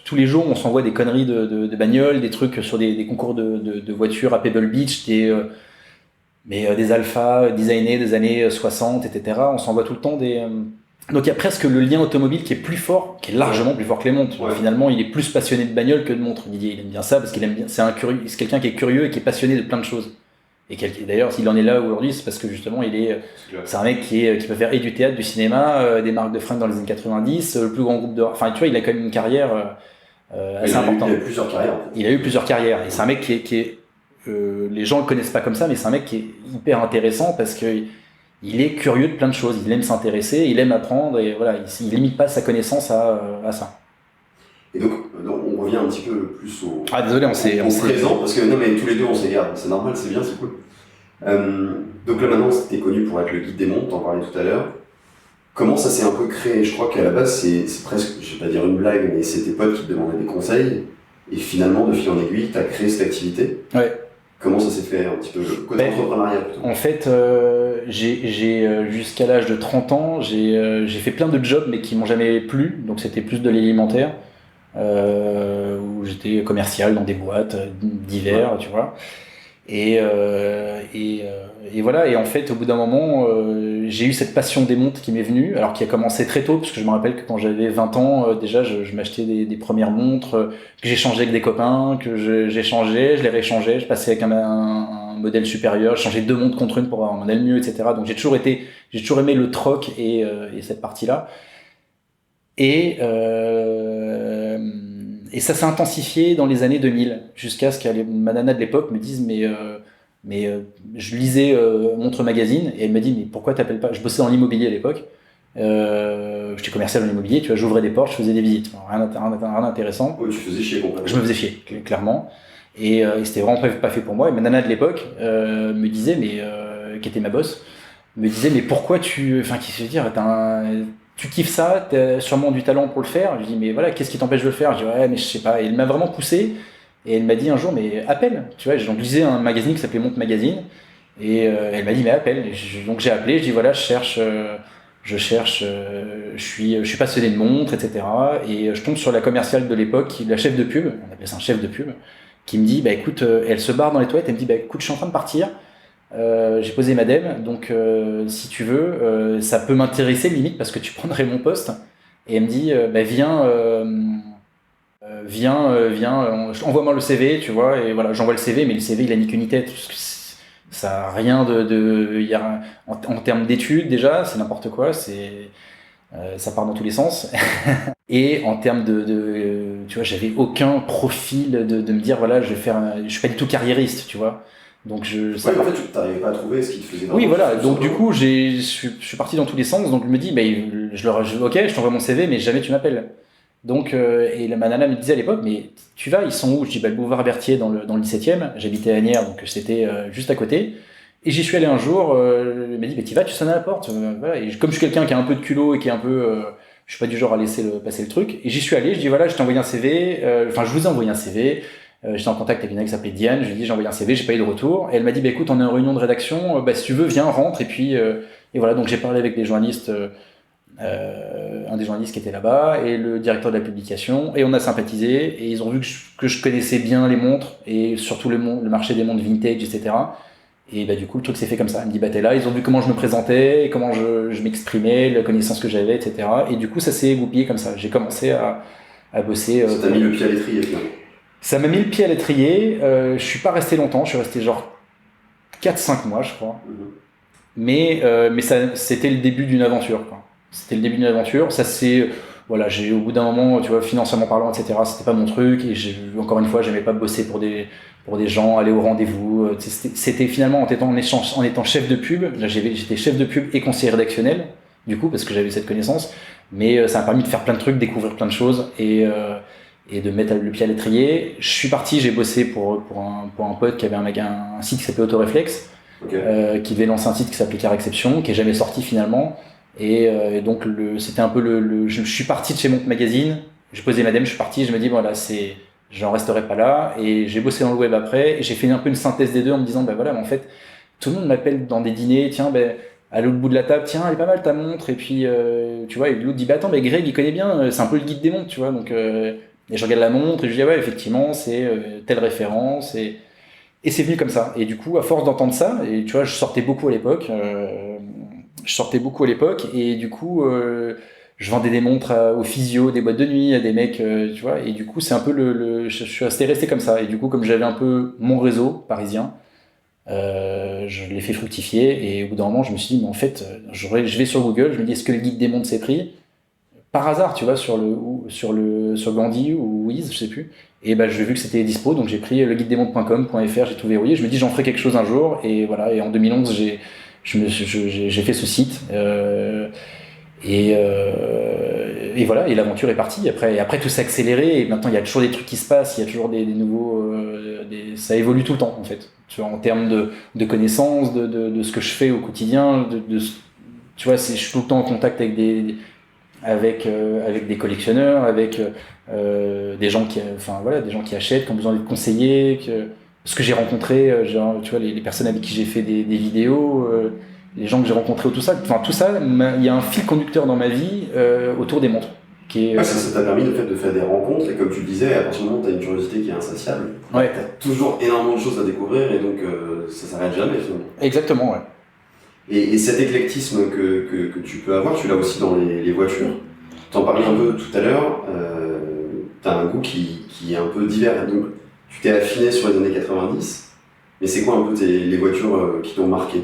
tous les jours, on s'envoie des conneries de bagnoles, des trucs sur des concours de voitures à Pebble Beach, des alphas designés des années 60, etc. On s'envoie tout le temps donc il y a presque le lien automobile qui est plus fort, qui est largement plus fort que les montres. Ouais. Finalement, il est plus passionné de bagnole que de montres. Didier, il aime bien ça parce qu'il aime bien. C'est quelqu'un qui est curieux et qui est passionné de plein de choses. Et d'ailleurs, s'il en est là aujourd'hui, c'est parce que justement, c'est un mec qui peut faire et du théâtre, du cinéma, des marques de fringues dans les années 90, le plus grand groupe de. Enfin, tu vois, il a quand même une carrière assez importante. Il a eu plusieurs carrières. En fait. Il a eu plusieurs carrières. Et c'est un mec qui est les gens le connaissent pas comme ça, mais c'est un mec qui est hyper intéressant parce que il est curieux de plein de choses. Il aime s'intéresser, il aime apprendre et voilà, il limite pas sa connaissance à ça. Et donc, on revient un petit peu plus au présent, parce que non, mais tous les deux on s'égare, c'est normal, c'est bien, c'est cool. Donc là maintenant, c'était connu pour être le guide des montres, t'en parlais tout à l'heure. Comment ça s'est un peu créé? Je crois qu'à la base, c'est presque, je vais pas dire une blague, mais c'est tes potes qui te demandaient des conseils, et finalement, de fil en aiguille, t'as créé cette activité. Ouais. Comment ça s'est fait un petit peu, côté entrepreneuriat plutôt? En fait, j'ai jusqu'à l'âge de 30 ans, j'ai fait plein de jobs, mais qui m'ont jamais plu, donc c'était plus de l'alimentaire. Où j'étais commercial dans des boîtes divers, tu vois. Et voilà. Et en fait, au bout d'un moment, j'ai eu cette passion des montres qui m'est venue, alors qui a commencé très tôt, parce que je me rappelle que quand j'avais 20 ans, déjà, je m'achetais des premières montres que j'échangeais avec des copains, que j'échangeais, je les rééchangeais, je passais avec un modèle supérieur, je changeais 2 montres contre une pour avoir un modèle mieux, etc. Donc j'ai toujours aimé le troc et cette partie-là. Et ça s'est intensifié dans les années 2000, jusqu'à ce que ma nana de l'époque me dise mais je lisais Montre Magazine et elle m'a dit mais pourquoi t'appelles pas, je bossais dans l'immobilier à l'époque, j'étais commercial dans l'immobilier, tu vois, j'ouvrais des portes, je faisais des visites, rien d'intéressant. Oui, tu faisais chier complètement. Je me faisais chier, clairement, et c'était vraiment pas fait pour moi. Et ma nana de l'époque me disait qui était ma boss, me disait mais pourquoi qu'est-ce que je veux dire, tu kiffes ça, t'as sûrement du talent pour le faire. Je dis mais voilà, qu'est-ce qui t'empêche de le faire? Je dis ouais mais je sais pas. Et elle m'a vraiment poussé et elle m'a dit un jour mais appelle. Tu vois, donc je lisais un magazine qui s'appelait Montre Magazine et elle m'a dit mais appelle. Donc j'ai appelé, je dis voilà je suis passionné de montres, etc. Et je tombe sur la commerciale de l'époque, la chef de pub, on appelait ça un chef de pub, qui me dit bah écoute, elle se barre dans les toilettes, elle me dit bah écoute je suis en train de partir. J'ai posé ma dème, donc si tu veux, ça peut m'intéresser limite parce que tu prendrais mon poste. Et elle me dit, bah viens, envoie-moi le CV, tu vois. Et voilà, j'envoie le CV, mais le CV il a ni queue ni tête. Parce que ça a rien en termes d'études déjà, c'est n'importe quoi. Ça part dans tous les sens. Et en termes tu vois, j'avais aucun profil de me dire voilà, je suis pas du tout carriériste, tu vois. Donc en fait, tu n'arrivais pas à trouver ce qui te faisait. Oui, voilà. Donc du coup, je suis parti dans tous les sens. Donc je me dis, ok, je t'envoie mon CV, mais jamais tu m'appelles. Donc ma nana me disait à l'époque, mais tu vas, ils sont où? Je dis, le boulevard Berthier dans le 17e. J'habitais à Agnières, donc c'était juste à côté. Et j'y suis allé un jour. Elle m'a dit, tu vas, tu sonnes à la porte. Voilà. Et comme je suis quelqu'un qui a un peu de culot et qui est un peu, je suis pas du genre à laisser passer le truc. Et j'y suis allé. Je dis voilà, je t'ai envoyé un CV. Je vous ai envoyé un CV. J'étais en contact avec une nana qui s'appelait Diane, je lui ai dit j'ai envoyé un CV, j'ai pas eu de retour. Et elle m'a dit écoute, on est en réunion de rédaction, si tu veux, viens, rentre. Et voilà, donc j'ai parlé avec des journalistes, un des journalistes qui était là-bas, et le directeur de la publication, et on a sympathisé, et ils ont vu que je connaissais bien les montres, et surtout le marché des montres vintage, etc. Et du coup, le truc s'est fait comme ça. Elle me dit t'es là, ils ont vu comment je me présentais, et comment je m'exprimais, la connaissance que j'avais, etc. Et du coup, ça s'est goupillé comme ça. J'ai commencé à bosser. Ça t'a mis le pied à l'étrier finalement. Ça m'a mis le pied à l'étrier, je suis pas resté longtemps, je suis resté genre 4-5 mois je crois. Mais c'était le début d'une aventure, quoi. C'était le début d'une aventure, ça s'est voilà, au bout d'un moment, tu vois, financièrement parlant, etc., c'était pas mon truc, et encore une fois, j'aimais pas bosser pour des gens, aller au rendez-vous. C'était finalement en étant chef de pub. Là, j'étais chef de pub et conseiller rédactionnel, du coup, parce que j'avais cette connaissance. Mais ça m'a permis de faire plein de trucs, découvrir plein de choses et de mettre le pied à l'étrier. Je suis parti, j'ai bossé pour un pote qui avait un site qui s'appelait Autoréflexe, qui devait lancer un site qui s'appelait Carexception, qui est jamais sorti finalement. Et donc c'était un peu je suis parti de chez Monte Magazine, j'ai posé ma dème, je suis parti, je me dis voilà, j'en resterai pas là, et j'ai bossé dans le web après, et j'ai fait un peu une synthèse des deux en me disant voilà, mais en fait tout le monde m'appelle dans des dîners, tiens, à l'autre bout de la table, tiens, elle est pas mal ta montre, et puis tu vois, et l'autre dit attends, Greg il connaît bien, c'est un peu le guide des montres, tu vois, donc et je regarde la montre et je dis ouais, effectivement c'est telle référence, et c'est venu comme ça. Et du coup, à force d'entendre ça, et tu vois, je sortais beaucoup à l'époque, et du coup je vendais des montres aux physios, des boîtes de nuit, à des mecs, tu vois, et du coup c'est un peu je suis resté comme ça, et du coup comme j'avais un peu mon réseau parisien, je l'ai fait fructifier, et au bout d'un moment je me suis dit mais en fait je vais sur Google, je me dis est-ce que le guide des montres s'est pris par hasard, tu vois, sur Gandhi ou Wiz, je sais plus, et j'ai vu que c'était dispo, donc j'ai pris leguidesmontres.com.fr, j'ai tout verrouillé, je me dis j'en ferai quelque chose un jour, et voilà, et en 2011 j'ai fait ce site, et voilà, et l'aventure est partie. Après tout s'est accéléré, et maintenant il y a toujours des trucs qui se passent, il y a toujours des nouveaux, ça évolue tout le temps en fait. Tu vois, en termes de connaissances, de ce que je fais au quotidien, tu vois, je suis tout le temps en contact avec des collectionneurs, avec des gens qui achètent, qui ont besoin d'être conseillés, ce que j'ai rencontré, tu vois, les personnes avec qui j'ai fait des vidéos, les gens que j'ai rencontrés, tout ça, il y a un fil conducteur dans ma vie autour des montres. Ça t'a permis de faire des rencontres, et comme tu le disais, à partir du moment où tu as une curiosité qui est insatiable, tu as toujours énormément de choses à découvrir, et donc ça s'arrête jamais finalement. Exactement, ouais. Et cet éclectisme que tu peux avoir, tu l'as aussi dans les voitures. T'en parlais un peu tout à l'heure, t'as un goût qui est un peu divers, donc tu t'es affiné sur les années 90, mais c'est quoi un peu les voitures qui t'ont marqué?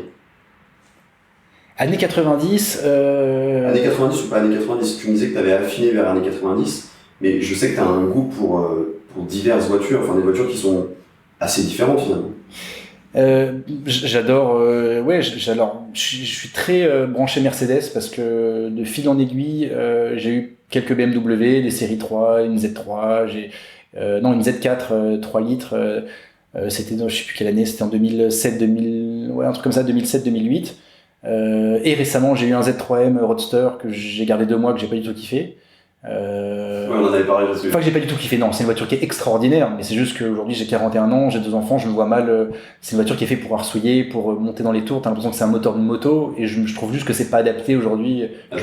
Années 90... Années 90 ou pas années 90, tu me disais que tu avais affiné vers années 90, mais je sais que tu as un goût pour diverses voitures, enfin des voitures qui sont assez différentes finalement. J'adore, je suis très branché Mercedes, parce que de fil en aiguille, j'ai eu quelques BMW, des séries 3, une Z3, une Z4 3 litres, c'était je sais plus quelle année, c'était en 2007, un truc comme ça, 2007-2008. Et récemment j'ai eu un Z3M Roadster que j'ai gardé 2 mois, que j'ai pas du tout kiffé. On en avait parlé là-dessus. Enfin, j'ai pas du tout kiffé, non, c'est une voiture qui est extraordinaire, mais c'est juste qu'aujourd'hui j'ai 41 ans, j'ai 2 enfants, je me vois mal, c'est une voiture qui est faite pour arsouiller, pour monter dans les tours, t'as l'impression que c'est un moteur de moto, et je trouve juste que c'est pas adapté aujourd'hui à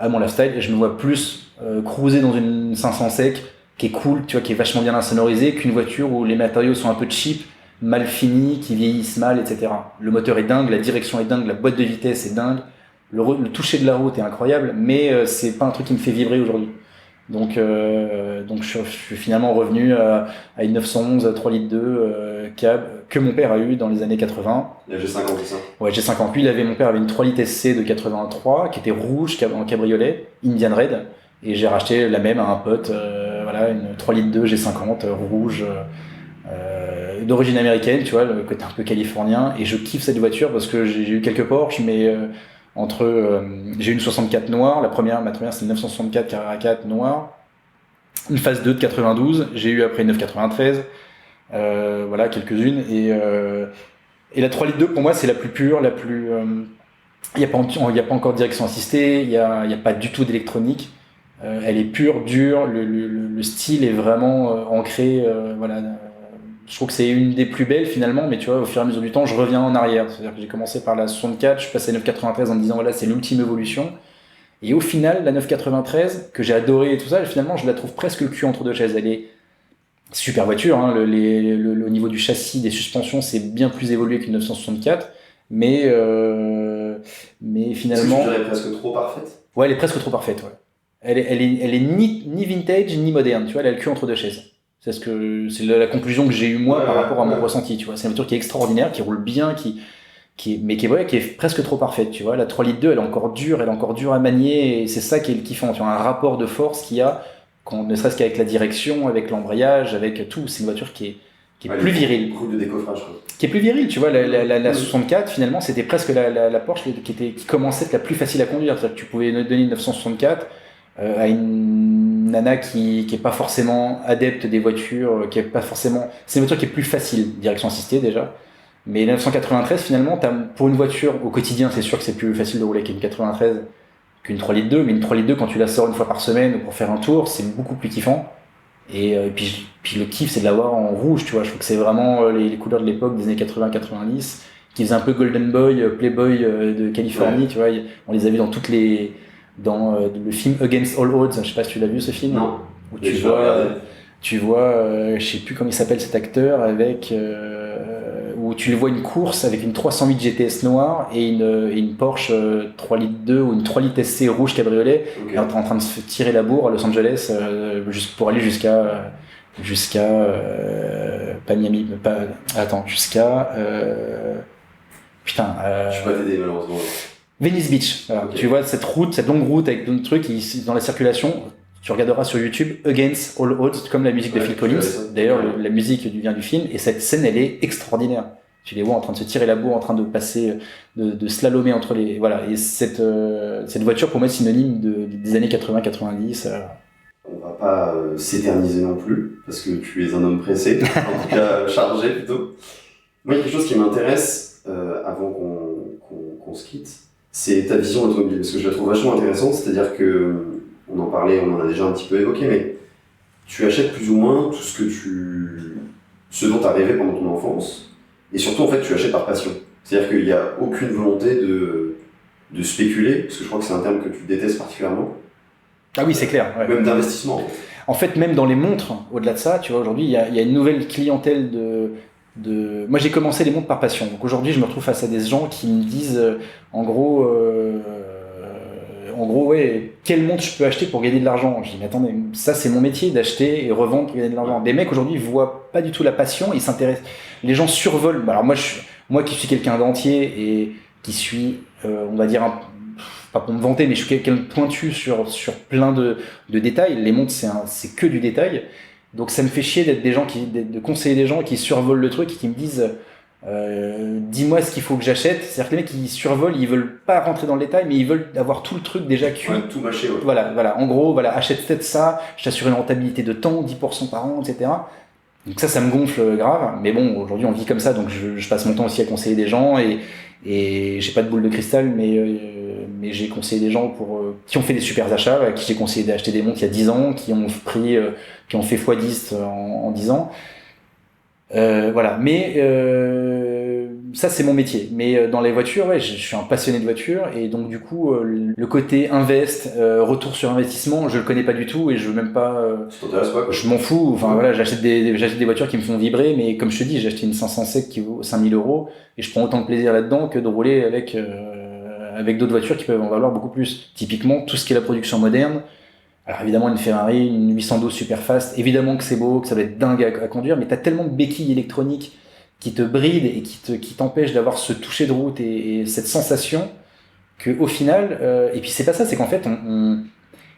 mon lifestyle, et je me vois plus cruiser dans une 500 sec, qui est cool, tu vois, qui est vachement bien insonorisée, qu'une voiture où les matériaux sont un peu cheap, mal finis, qui vieillissent mal, etc. Le moteur est dingue, la direction est dingue, la boîte de vitesse est dingue, le toucher de la route est incroyable, mais c'est pas un truc qui me fait vibrer aujourd'hui. Donc je suis finalement revenu à une 911 3 litres 2 cab que mon père a eu dans les années 80. La G50, c'est ça? Ouais, G50. Lui, mon père avait une 3 litres SC de 83 qui était rouge, en cabriolet, Indian Red, et j'ai racheté la même à un pote, une 3 litres 2 G50 rouge, d'origine américaine, tu vois, le côté un peu californien, et je kiffe cette voiture parce que j'ai eu quelques Porsche, mais j'ai eu une 64 noire, ma première c'est une 964 Carrera 4 noire, une phase 2 de 92, j'ai eu après une 993, quelques-unes, et la 3 litres 2 pour moi c'est la plus pure, la plus... il n'y a pas encore de direction assistée, il n'y a pas du tout d'électronique, elle est pure, dure, le style est vraiment ancré, je trouve que c'est une des plus belles finalement, mais tu vois, au fur et à mesure du temps, je reviens en arrière. C'est-à-dire que j'ai commencé par la 64, je suis passé à la 993 en me disant voilà, c'est l'ultime évolution. Et au final, la 993, que j'ai adorée et tout ça, finalement, je la trouve presque le cul entre deux chaises. Elle est super voiture, hein, au niveau du châssis, des suspensions, c'est bien plus évolué qu'une 964, mais finalement... Est-ce que tu dirais presque trop parfaite? Ouais, elle est presque trop parfaite, ouais. Elle est ni vintage, ni moderne, tu vois, elle a le cul entre deux chaises. C'est la conclusion que j'ai eue moi par rapport à mon ressenti, tu vois. C'est une voiture qui est extraordinaire, qui roule bien, qui qui est presque trop parfaite, tu vois. La 3 litres 2, elle est encore dure à manier, et c'est ça qui est le kiffant, tu vois, un rapport de force qu'il y a, ne serait-ce qu'avec la direction, avec l'embrayage, avec tout. C'est une voiture qui est plus virile. Groupe de décoffrage, quoi. Qui est plus virile, tu vois. La 64, finalement, c'était presque la Porsche qui commençait à être la plus facile à conduire. C'est-à-dire que tu pouvais donner une 964 à une nana qui est pas forcément adepte des voitures, qui est pas forcément. C'est une voiture qui est plus facile, direction assistée déjà. Mais la 993, finalement, pour une voiture au quotidien, c'est sûr que c'est plus facile de rouler qu'une 93 qu'une 3 litres 2, mais une 3 litres 2, quand tu la sors une fois par semaine pour faire un tour, c'est beaucoup plus kiffant. Et puis le kiff, c'est de l'avoir en rouge, tu vois. Je trouve que c'est vraiment les couleurs de l'époque des années 80-90, qui faisaient un peu Golden Boy, Playboy de Californie, tu vois. On les a vus dans le film Against All Odds. Je sais pas si tu l'as vu, ce film. Non. Où tu vois, je sais plus comment il s'appelle cet acteur, où tu le vois une course avec une 308 GTS noire et une Porsche 3 litres 2 ou une 3 litres SC rouge cabriolet, en train de se tirer la bourre à Los Angeles pour aller jusqu'à pas Miami, jusqu'à je peux pas t'aider malheureusement. Venice Beach. Voilà. Okay. Tu vois cette longue route avec d'autres trucs dans la circulation. Tu regarderas sur YouTube Against All Odds, comme la musique de Phil Collins. D'ailleurs, la musique vient du film. Et cette scène, elle est extraordinaire. Tu les vois en train de se tirer la bourre, en train de passer, de slalomer entre les... Voilà. Et cette voiture, pour moi, est synonyme des années 80-90. On va pas s'éterniser non plus, parce que tu es un homme pressé. En tout cas, chargé plutôt. Moi, il y a quelque chose qui m'intéresse, avant qu'on se quitte, c'est ta vision automobile. Parce que je la trouve vachement intéressante. C'est-à-dire que... On en parlait, on en a déjà un petit peu évoqué, mais tu achètes plus ou moins tout ce dont tu as rêvé pendant ton enfance, et surtout, en fait, tu achètes par passion. C'est-à-dire qu'il n'y a aucune volonté de spéculer, parce que je crois que c'est un terme que tu détestes particulièrement. Ah oui, c'est clair. Ouais. Même d'investissement. En fait, même dans les montres, au-delà de ça, tu vois, aujourd'hui, il y a une nouvelle clientèle Moi, j'ai commencé les montres par passion. Donc aujourd'hui, je me retrouve face à des gens qui me disent, en gros, ouais, quelle montre je peux acheter pour gagner de l'argent? Je dis, mais attendez, ça c'est mon métier, d'acheter et revendre pour gagner de l'argent. Des mecs aujourd'hui, ils voient pas du tout la passion, ils s'intéressent. Les gens survolent. Alors moi qui suis quelqu'un d'entier et qui suis, on va dire, pas pour me vanter, mais je suis quelqu'un de pointu sur plein de détails. Les montres, c'est que du détail. Donc ça me fait chier de conseiller des gens qui survolent le truc et qui me disent, dis-moi ce qu'il faut que j'achète. C'est-à-dire que les mecs qui survolent, ils veulent pas rentrer dans le détail, mais ils veulent avoir tout le truc déjà cuit. Ouais, tout mâché, ouais. Voilà. En gros, achète peut-être ça, je t'assure une rentabilité de temps, 10% par an, etc. Donc ça me gonfle grave. Mais bon, aujourd'hui, on vit comme ça, donc je passe mon temps aussi à conseiller des gens et j'ai pas de boule de cristal, mais j'ai conseillé des gens qui ont fait des super achats, à qui j'ai conseillé d'acheter des montres il y a 10 ans, qui ont fait x10 en 10 ans. Voilà, mais ça c'est mon métier. Mais dans les voitures, ouais, je suis un passionné de voitures et donc du coup le côté retour sur investissement, je le connais pas du tout et je veux même pas. Ça t'intéresse pas, quoi. Je m'en fous. Enfin voilà, j'achète des voitures qui me font vibrer, mais comme je te dis, j'ai acheté une 500 sec qui vaut 5 000 € et je prends autant de plaisir là-dedans que de rouler avec d'autres voitures qui peuvent en valoir beaucoup plus. Typiquement tout ce qui est la production moderne. Alors évidemment une Ferrari, une 812 Superfast, évidemment que c'est beau, que ça doit être dingue à conduire, mais t'as tellement de béquilles électroniques qui te brident et qui t'empêchent d'avoir ce toucher de route et cette sensation que au final, et puis c'est pas ça, c'est qu'en fait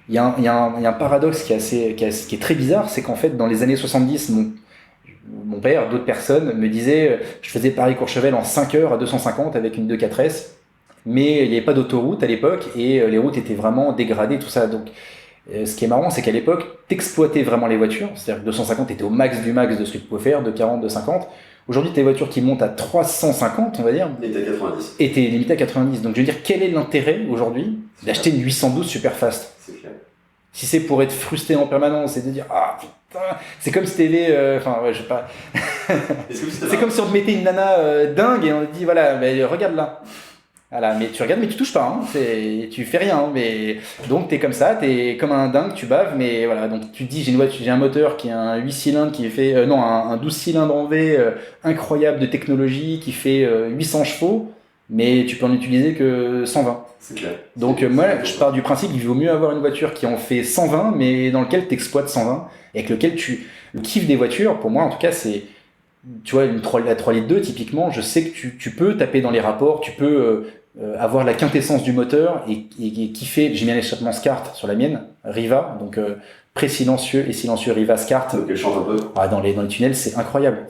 il y a un paradoxe qui est très bizarre, c'est qu'en fait dans les années 70, mon père, d'autres personnes me disaient, je faisais Paris-Courchevel en 5 heures à 250 avec une 2.4S, mais il n'y avait pas d'autoroute à l'époque et les routes étaient vraiment dégradées, tout ça. Donc ce qui est marrant, c'est qu'à l'époque, t'exploitais vraiment les voitures, c'est-à-dire que 250 était au max du max de ce que tu pouvais faire, de 40, de 50. Aujourd'hui, t'as des voitures qui montent à 350, on va dire. Et t'es à 90. Et t'es limité à 90. Donc je veux dire, quel est l'intérêt aujourd'hui d'acheter une 812 Superfast? C'est clair. Si c'est pour être frustré en permanence et de dire, ah putain, c'est comme si t'avais, je sais pas. C'est comme si on te mettait une nana dingue et on te dit, voilà, mais regarde là. Voilà, mais tu regardes, mais tu touches pas, hein, tu fais rien, mais donc t'es comme ça, t'es comme un dingue, tu baves, mais voilà, donc tu te dis j'ai un moteur qui est un 8 cylindres qui fait, un 12 cylindres en V, incroyable de technologie, qui fait 800 chevaux, mais tu peux en utiliser que 120. C'est clair. Donc moi, je pars du principe qu'il vaut mieux avoir une voiture qui en fait 120, mais dans lequel t'exploites 120, et avec lequel le kiff des voitures, pour moi en tout cas, c'est tu vois, la 3 litres 2, typiquement, je sais que tu peux taper dans les rapports, tu peux avoir la quintessence du moteur et kiffer. J'ai mis un échappement SCART sur la mienne, Riva, donc pré-silencieux et silencieux Riva SCART. Donc elle chante un peu. Ah, dans les tunnels, c'est incroyable.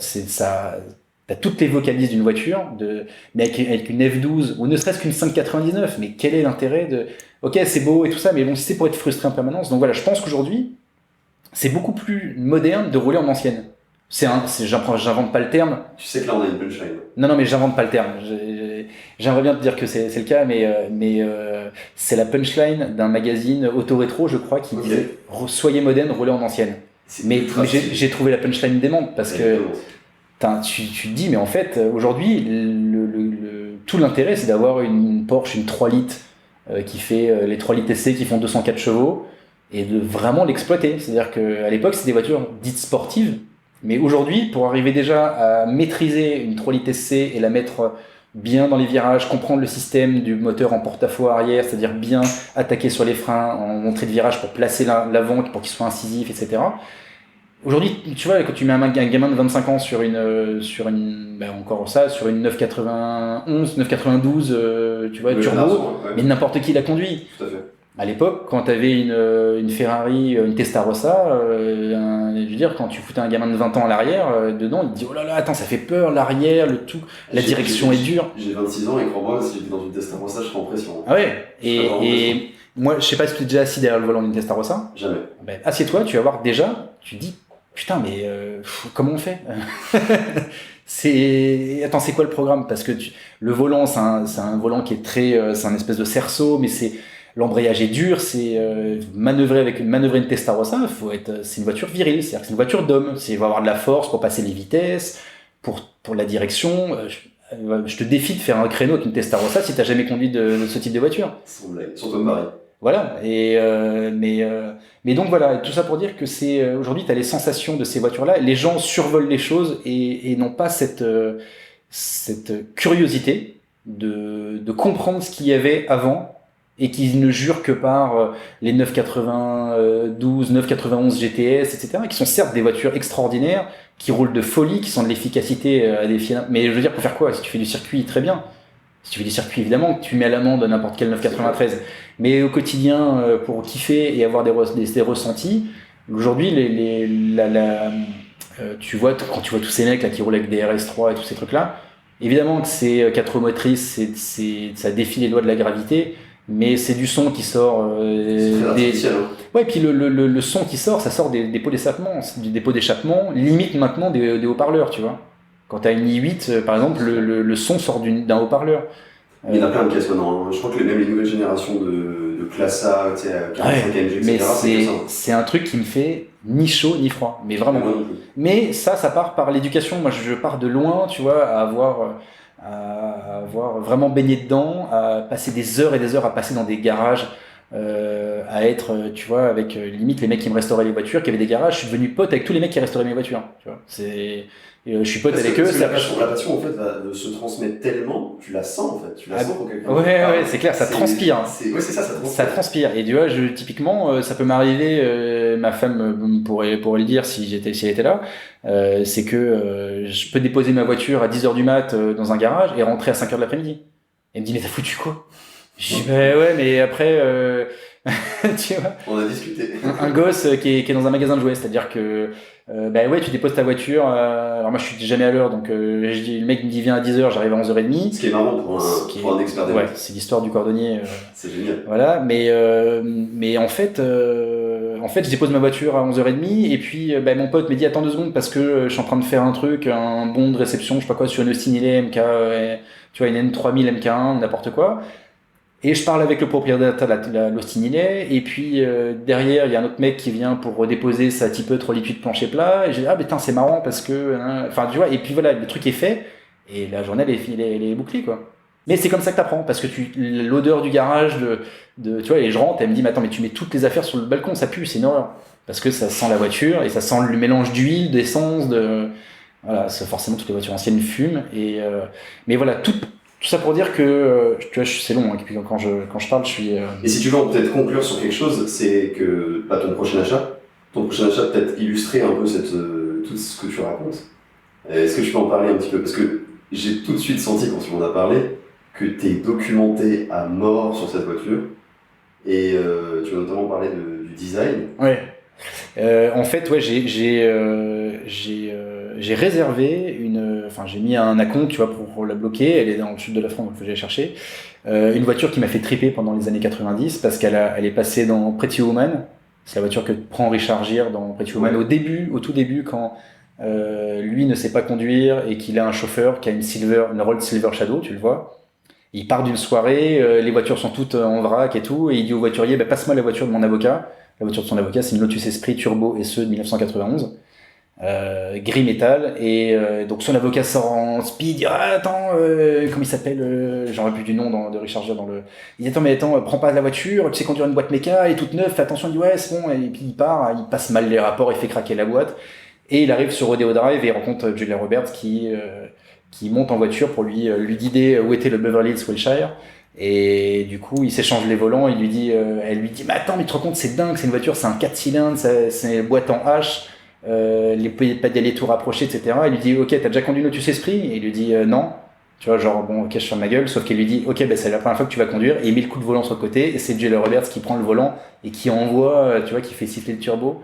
T'as toutes les vocalises d'une voiture, mais avec une F12 ou ne serait-ce qu'une 599. Mais quel est l'intérêt de... Ok, c'est beau et tout ça, mais bon, c'est pour être frustré en permanence. Donc voilà, je pense qu'aujourd'hui, c'est beaucoup plus moderne de rouler en ancienne. J'invente pas le terme. Tu sais que là on a une punchline. Non, mais j'invente pas le terme. J'aimerais bien te dire que c'est le cas, mais c'est la punchline d'un magazine auto-rétro, je crois, qui disait « Soyez moderne, roulez en ancienne ». Mais j'ai trouvé la punchline démente parce que tu te dis, mais en fait, aujourd'hui, tout l'intérêt, c'est d'avoir une Porsche, une 3 litres qui fait les 3 litres SC qui font 204 chevaux et de vraiment l'exploiter. C'est-à-dire qu'à l'époque, c'était des voitures dites sportives. Mais aujourd'hui, pour arriver déjà à maîtriser une 3 litres SC et la mettre bien dans les virages, comprendre le système du moteur en porte-à-faux arrière, c'est-à-dire bien attaquer sur les freins en entrée de virage pour placer l'avant, pour qu'il soit incisif, etc. Aujourd'hui, tu vois, quand tu mets un gamin de 25 ans sur une 991, 992, tu vois, turbo, mais n'importe qui l'a conduit. Tout à fait. À l'époque, quand tu avais une Ferrari, une Testarossa, je veux dire, quand tu foutais un gamin de 20 ans à l'arrière, dedans, il te dit oh là là, attends, ça fait peur, l'arrière, le tout, la direction est dure. J'ai 26 ans et crois-moi, si j'étais dans une Testarossa, je serais en pression. Ah ouais, et moi, je sais pas si tu es déjà assis derrière le volant d'une Testarossa. Jamais. Ben, assieds-toi, tu vas voir déjà, tu te dis putain, mais comment on fait? Attends, c'est quoi le programme? Parce que le volant, c'est un volant qui est c'est un espèce de cerceau, mais l'embrayage est dur, c'est manœuvrer une Testarossa, c'est une voiture virile, c'est-à-dire que c'est une voiture d'homme, il va avoir de la force pour passer les vitesses, pour la direction. Je te défie de faire un créneau avec une Testarossa si t'as jamais conduit de ce type de voiture. Surtout Paris. Voilà, mais donc voilà, tout ça pour dire que aujourd'hui tu as les sensations de ces voitures-là, les gens survolent les choses et n'ont pas cette curiosité de comprendre ce qu'il y avait avant et qui ne jurent que par les 992, 991 GTS, etc., qui sont certes des voitures extraordinaires, qui roulent de folie, qui sont de l'efficacité à des filles. Mais je veux dire, pour faire quoi? Si tu fais du circuit, très bien. Si tu fais du circuit, évidemment, tu mets à l'amende n'importe quel 993. Mais au quotidien, pour kiffer et avoir des ressentis, aujourd'hui, tu vois, quand tu vois tous ces mecs là qui roulent avec des RS3 et tous ces trucs-là, évidemment que c'est 4 roues motrices, ça défie les lois de la gravité, mais c'est du son qui sort ouais, puis le son qui sort, ça sort des pots d'échappement, limite maintenant des haut-parleurs, tu vois. Quand tu as une i8, par exemple, le son sort d'un haut-parleur. Il y en a plein de caisses maintenant. Hein. Je crois que même les nouvelles générations de classe A, 45 MG, etc. C'est un truc qui me fait ni chaud ni froid, mais vraiment. Mais ça part par l'éducation. Moi, je pars de loin, tu vois, à avoir vraiment baigné dedans, à passer des heures et des heures à passer dans des garages, à être, tu vois, avec limite les mecs qui me restauraient les voitures, qui avaient des garages. Je suis devenu pote avec tous les mecs qui restauraient mes voitures. Tu vois, je suis pote avec eux. La passion en fait se transmet tellement, tu la sens en fait, tu la sens pour quelqu'un. Ouais, c'est clair, ça transpire. Ouais, c'est ça transpire. Ça transpire. Et tu vois, typiquement, ça peut m'arriver, ma femme pourrait le dire si elle était là, c'est que je peux déposer ma voiture à 10h du mat dans un garage et rentrer à 5h de l'après-midi. Elle me dit mais t'as foutu quoi? Je dis bah ouais, mais après tu vois, on a discuté. Un gosse qui est dans un magasin de jouets, c'est-à-dire que bah ouais, tu déposes ta voiture, alors moi je suis jamais à l'heure, donc je dis, le mec me dit viens à 10h, j'arrive à 11h30. Ce qui est marrant pour un expert des ouais, c'est l'histoire du cordonnier. C'est génial. Voilà, mais en fait je dépose ma voiture à 11h30 et puis mon pote me dit attends 2 secondes parce que je suis en train de faire un truc, un bon de réception, je sais pas quoi, sur une Austin Illet MK, tu vois, une N3000 MK1, n'importe quoi. Et je parle avec le propriétaire de l'Austin Illet, et puis derrière il y a un autre mec qui vient pour déposer sa type 3 litres 8 plancher plat, et j'ai dit ah putain c'est marrant parce que, enfin tu vois, et puis voilà, le truc est fait, et la journée elle est bouclée quoi. Mais c'est comme ça que t'apprends, parce que l'odeur du garage, tu vois, et je rentre, elle me dit mais attends mais tu mets toutes les affaires sur le balcon, ça pue, c'est une horreur. Parce que ça sent la voiture, et ça sent le mélange d'huile, d'essence, voilà, forcément toutes les voitures anciennes fument, mais voilà, tout ça pour dire que, tu vois, c'est long, hein, et puis quand je parle, je suis... Et si tu veux peut-être conclure sur quelque chose, c'est que ton prochain achat peut-être illustrer un peu tout ce que tu racontes. Est-ce que je peux en parler un petit peu? Parce que j'ai tout de suite senti, quand tu m'en as parlé, que tu es documenté à mort sur cette voiture. Et tu m'as notamment parlé du design. Ouais. En fait, ouais, j'ai réservé j'ai mis un acompte, tu vois, pour la bloquer. Elle est dans le sud de la France, donc il faut que j'aille chercher. Une voiture qui m'a fait triper pendant les années 90 parce elle est passée dans Pretty Woman. C'est la voiture que prend Richard Gere dans Pretty Woman au tout début, quand lui ne sait pas conduire et qu'il a un chauffeur qui a une Rolls Silver Shadow, tu le vois. Il part d'une soirée, les voitures sont toutes en vrac et tout, et il dit au voiturier, passe-moi la voiture de mon avocat. La voiture de son avocat, c'est une Lotus Esprit Turbo SE de 1991, gris métal, et donc son avocat sort en speed, il dit attends, comment il s'appelle, j'aurais plus du nom de Richard Gere il dit attends, prends pas la voiture, tu sais conduire une boîte méca, elle est toute neuve, fais attention, il dit ouais c'est bon, et puis il part, il passe mal les rapports, il fait craquer la boîte, et il arrive sur Rodeo Drive et il rencontre Julia Roberts qui monte en voiture pour lui guider où était le Beverly Hills Wilshire. Et du coup, ils s'échangent les volants. Elle lui dit, mais attends, mais tu te rends compte, c'est dingue, c'est une voiture, c'est un 4 cylindres, c'est une boîte en H, les pédaliers tout rapprochés, etc. Elle lui dit, ok, t'as déjà conduit une Lotus Esprit? Et il lui dit, non. Tu vois, genre, bon, ok, je ferme ma gueule. Sauf qu'elle lui dit, ok, c'est la première fois que tu vas conduire. Et il met le coup de volant sur le côté. Et c'est Julia Roberts qui prend le volant et qui envoie, tu vois, qui fait siffler le turbo.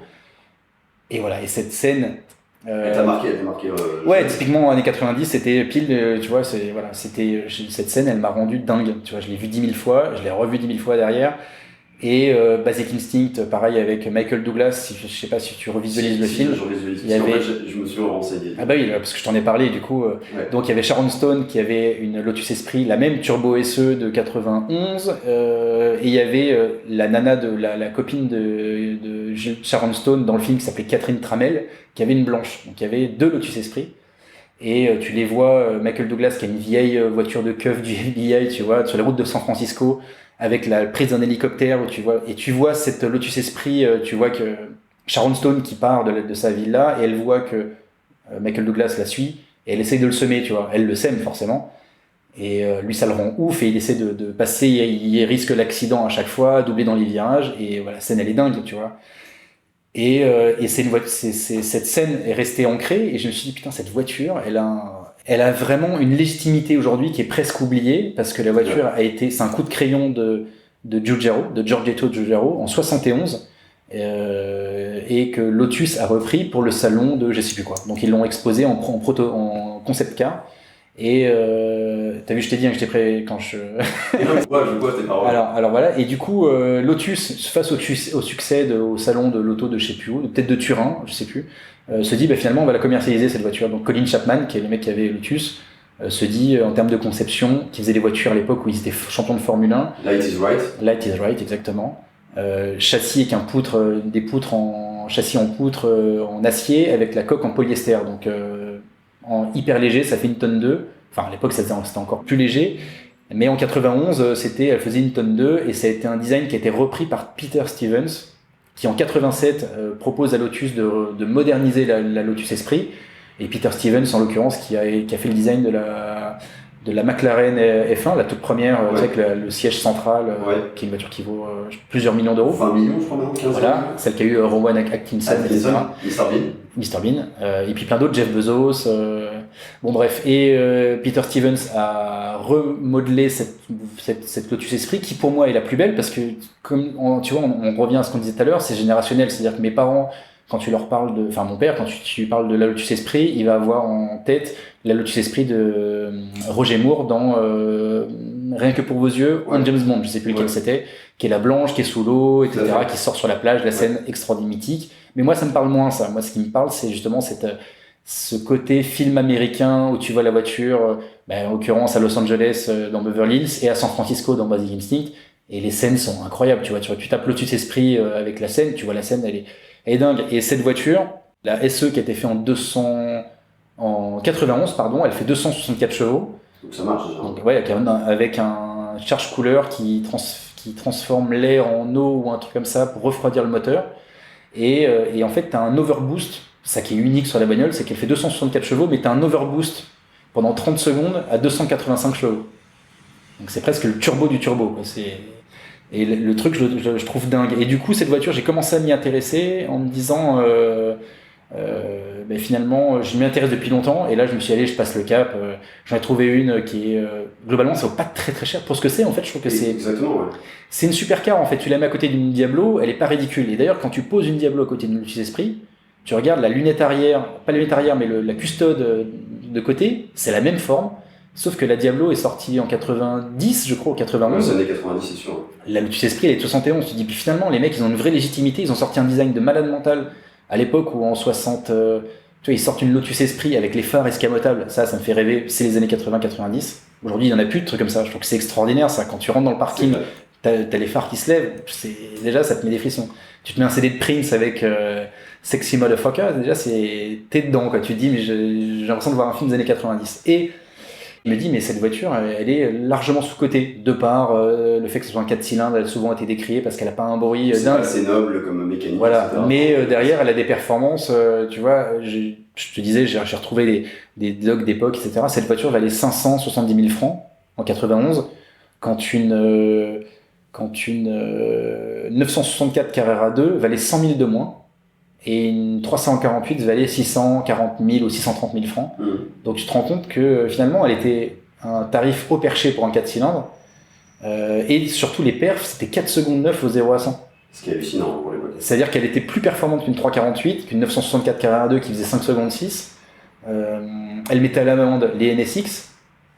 Et voilà, et cette scène. Elle t'a marqué. Ouais, typiquement années 90, c'était pile, tu vois, cette scène, elle m'a rendu dingue. Tu vois, je l'ai vu 10 000 fois, je l'ai revu 10 000 fois derrière. Et Basic Instinct, pareil avec Michael Douglas, je sais pas si tu revisualises le film. Je revisualise, il y avait... je me suis renseigné. Ah bah oui, parce que je t'en ai parlé du coup. Ouais. Donc il y avait Sharon Stone qui avait une Lotus Esprit, la même Turbo SE de 91, et il y avait la nana de la copine de Sharon Stone dans le film qui s'appelait Catherine Tramell, qui avait une blanche. Donc il y avait deux Lotus Esprit. Et tu les vois, Michael Douglas qui a une vieille voiture de keuf du FBI, tu vois, sur les routes de San Francisco, avec la prise d'un hélicoptère, où tu vois cette Lotus Esprit, tu vois que Sharon Stone qui part de sa villa, et elle voit que Michael Douglas la suit, et elle essaye de le semer, tu vois, elle le sème forcément, et lui ça le rend ouf, et il essaie de passer, il risque l'accident à chaque fois, doubler dans les virages, et voilà, la scène elle est dingue, tu vois. Et cette scène est restée ancrée, et je me suis dit putain, cette voiture, elle a vraiment une légitimité aujourd'hui qui est presque oubliée, parce que la voiture c'est un coup de crayon de Giorgetto Giugiaro en 71, et que Lotus a repris pour le salon de je sais plus quoi. Donc ils l'ont exposé en concept car. Et t'as vu, je t'ai dit que j'étais prêt quand je vois tes paroles. Alors voilà, et du coup Lotus, face au succès au salon de l'auto de je sais plus où, peut-être de Turin, je sais plus, se dit finalement on va la commercialiser cette voiture. Donc Colin Chapman, qui est le mec qui avait Lotus, se dit en termes de conception, qui faisait des voitures à l'époque où ils étaient champions de Formule 1. Light is right, exactement. Châssis avec des poutres en châssis en poutre en acier avec la coque en polyester, donc en hyper léger, ça fait 1,2 tonne. Enfin, à l'époque, c'était encore plus léger. Mais en 91, elle faisait 1,2 tonne, et ça a été un design qui a été repris par Peter Stevens, qui en 87 propose à Lotus de moderniser la Lotus Esprit. Et Peter Stevens, en l'occurrence, qui a fait le design de la McLaren F1, la toute première, avec le siège central, qui est une voiture qui vaut plusieurs millions d'euros. 20 millions, je crois, maintenant, 15 voilà, celle qui a eu Rowan Atkinson, etc. Mr Bean, et puis plein d'autres, Jeff Bezos. Bon bref, et Peter Stevens a remodelé cette Lotus Esprit, qui pour moi est la plus belle, parce que tu vois, on revient à ce qu'on disait tout à l'heure, c'est générationnel, c'est-à-dire que mes parents, quand tu leur parles mon père, quand tu lui parles de la Lotus Esprit, il va avoir en tête la Lotus Esprit de Roger Moore dans Rien que pour vos yeux, un James Bond, je sais plus lequel c'était, qui est la blanche, qui est sous l'eau, etc., qui sort sur la plage, la scène extraordinaire, mythique. Mais moi, ça me parle moins, ça. Moi, ce qui me parle, c'est justement ce côté film américain où tu vois la voiture, en l'occurrence à Los Angeles dans Beverly Hills, et à San Francisco dans Basic Instinct, et les scènes sont incroyables. Tu vois, tu tapes Lotus Esprit avec la scène, tu vois la scène, elle est dingue. Et cette voiture, la SE qui a été faite en 91, elle fait 264 chevaux. Donc ça marche déjà. Donc, avec un charge couleur qui transforme l'air en eau ou un truc comme ça pour refroidir le moteur. Et en fait, tu as un overboost. Ça qui est unique sur la bagnole, c'est qu'elle fait 264 chevaux, mais tu as un overboost pendant 30 secondes à 285 chevaux. Donc c'est presque le turbo du turbo, quoi. Et le truc, je trouve dingue. Et du coup, cette voiture, j'ai commencé à m'y intéresser en me disant Finalement, je m'y intéresse depuis longtemps, et là, je me suis allé, je passe le cap. J'en ai trouvé une qui est globalement, ça vaut pas très très cher pour ce que c'est. En fait, je trouve que c'est une supercar. En fait, tu la mets à côté d'une Diablo, elle est pas ridicule. Et d'ailleurs, quand tu poses une Diablo à côté d'une Lotus Esprit, tu regardes la lunette arrière, pas la lunette arrière, mais la custode de côté, c'est la même forme. Sauf que la Diablo est sortie en 90, je crois, ou 91. Les années 90, c'est sûr. La Lotus Esprit, elle est de 71. Tu te dis, puis finalement, les mecs, ils ont une vraie légitimité. Ils ont sorti un design de malade mental à l'époque où en 60, tu vois, ils sortent une Lotus Esprit avec les phares escamotables. Ça me fait rêver. C'est les années 80-90. Aujourd'hui, il n'y en a plus de trucs comme ça. Je trouve que c'est extraordinaire, ça. Quand tu rentres dans le parking, t'as les phares qui se lèvent. Déjà, ça te met des frissons. Tu te mets un CD de Prince avec Sexy Motherfucker. Déjà, t'es dedans, quoi. Tu te dis, mais j'ai l'impression de voir un film des années 90. Et il me dit, mais cette voiture, elle est largement sous-cotée, de par le fait que ce soit un 4 cylindres, elle a souvent été décriée parce qu'elle n'a pas un bruit dingue. C'est pas assez noble comme mécanique. Voilà, etc. Mais derrière, elle a des performances, tu vois, je te disais, j'ai retrouvé des docs d'époque, etc. Cette voiture valait 570 000 francs en 91, quand une 964 Carrera 2 valait 100 000 de moins. Et une 348 valait 640 000 ou 630 000 francs. Donc tu te rends compte que finalement, elle était un tarif haut perché pour un 4 cylindres. Et surtout, les perfs, c'était 4 secondes 9 au 0 à 100. Ce qui est hallucinant pour l'époque. C'est-à-dire qu'elle était plus performante qu'une 348, qu'une 964 Carrera 2 qui faisait 5 secondes 6. Elle mettait à l'amende les NSX.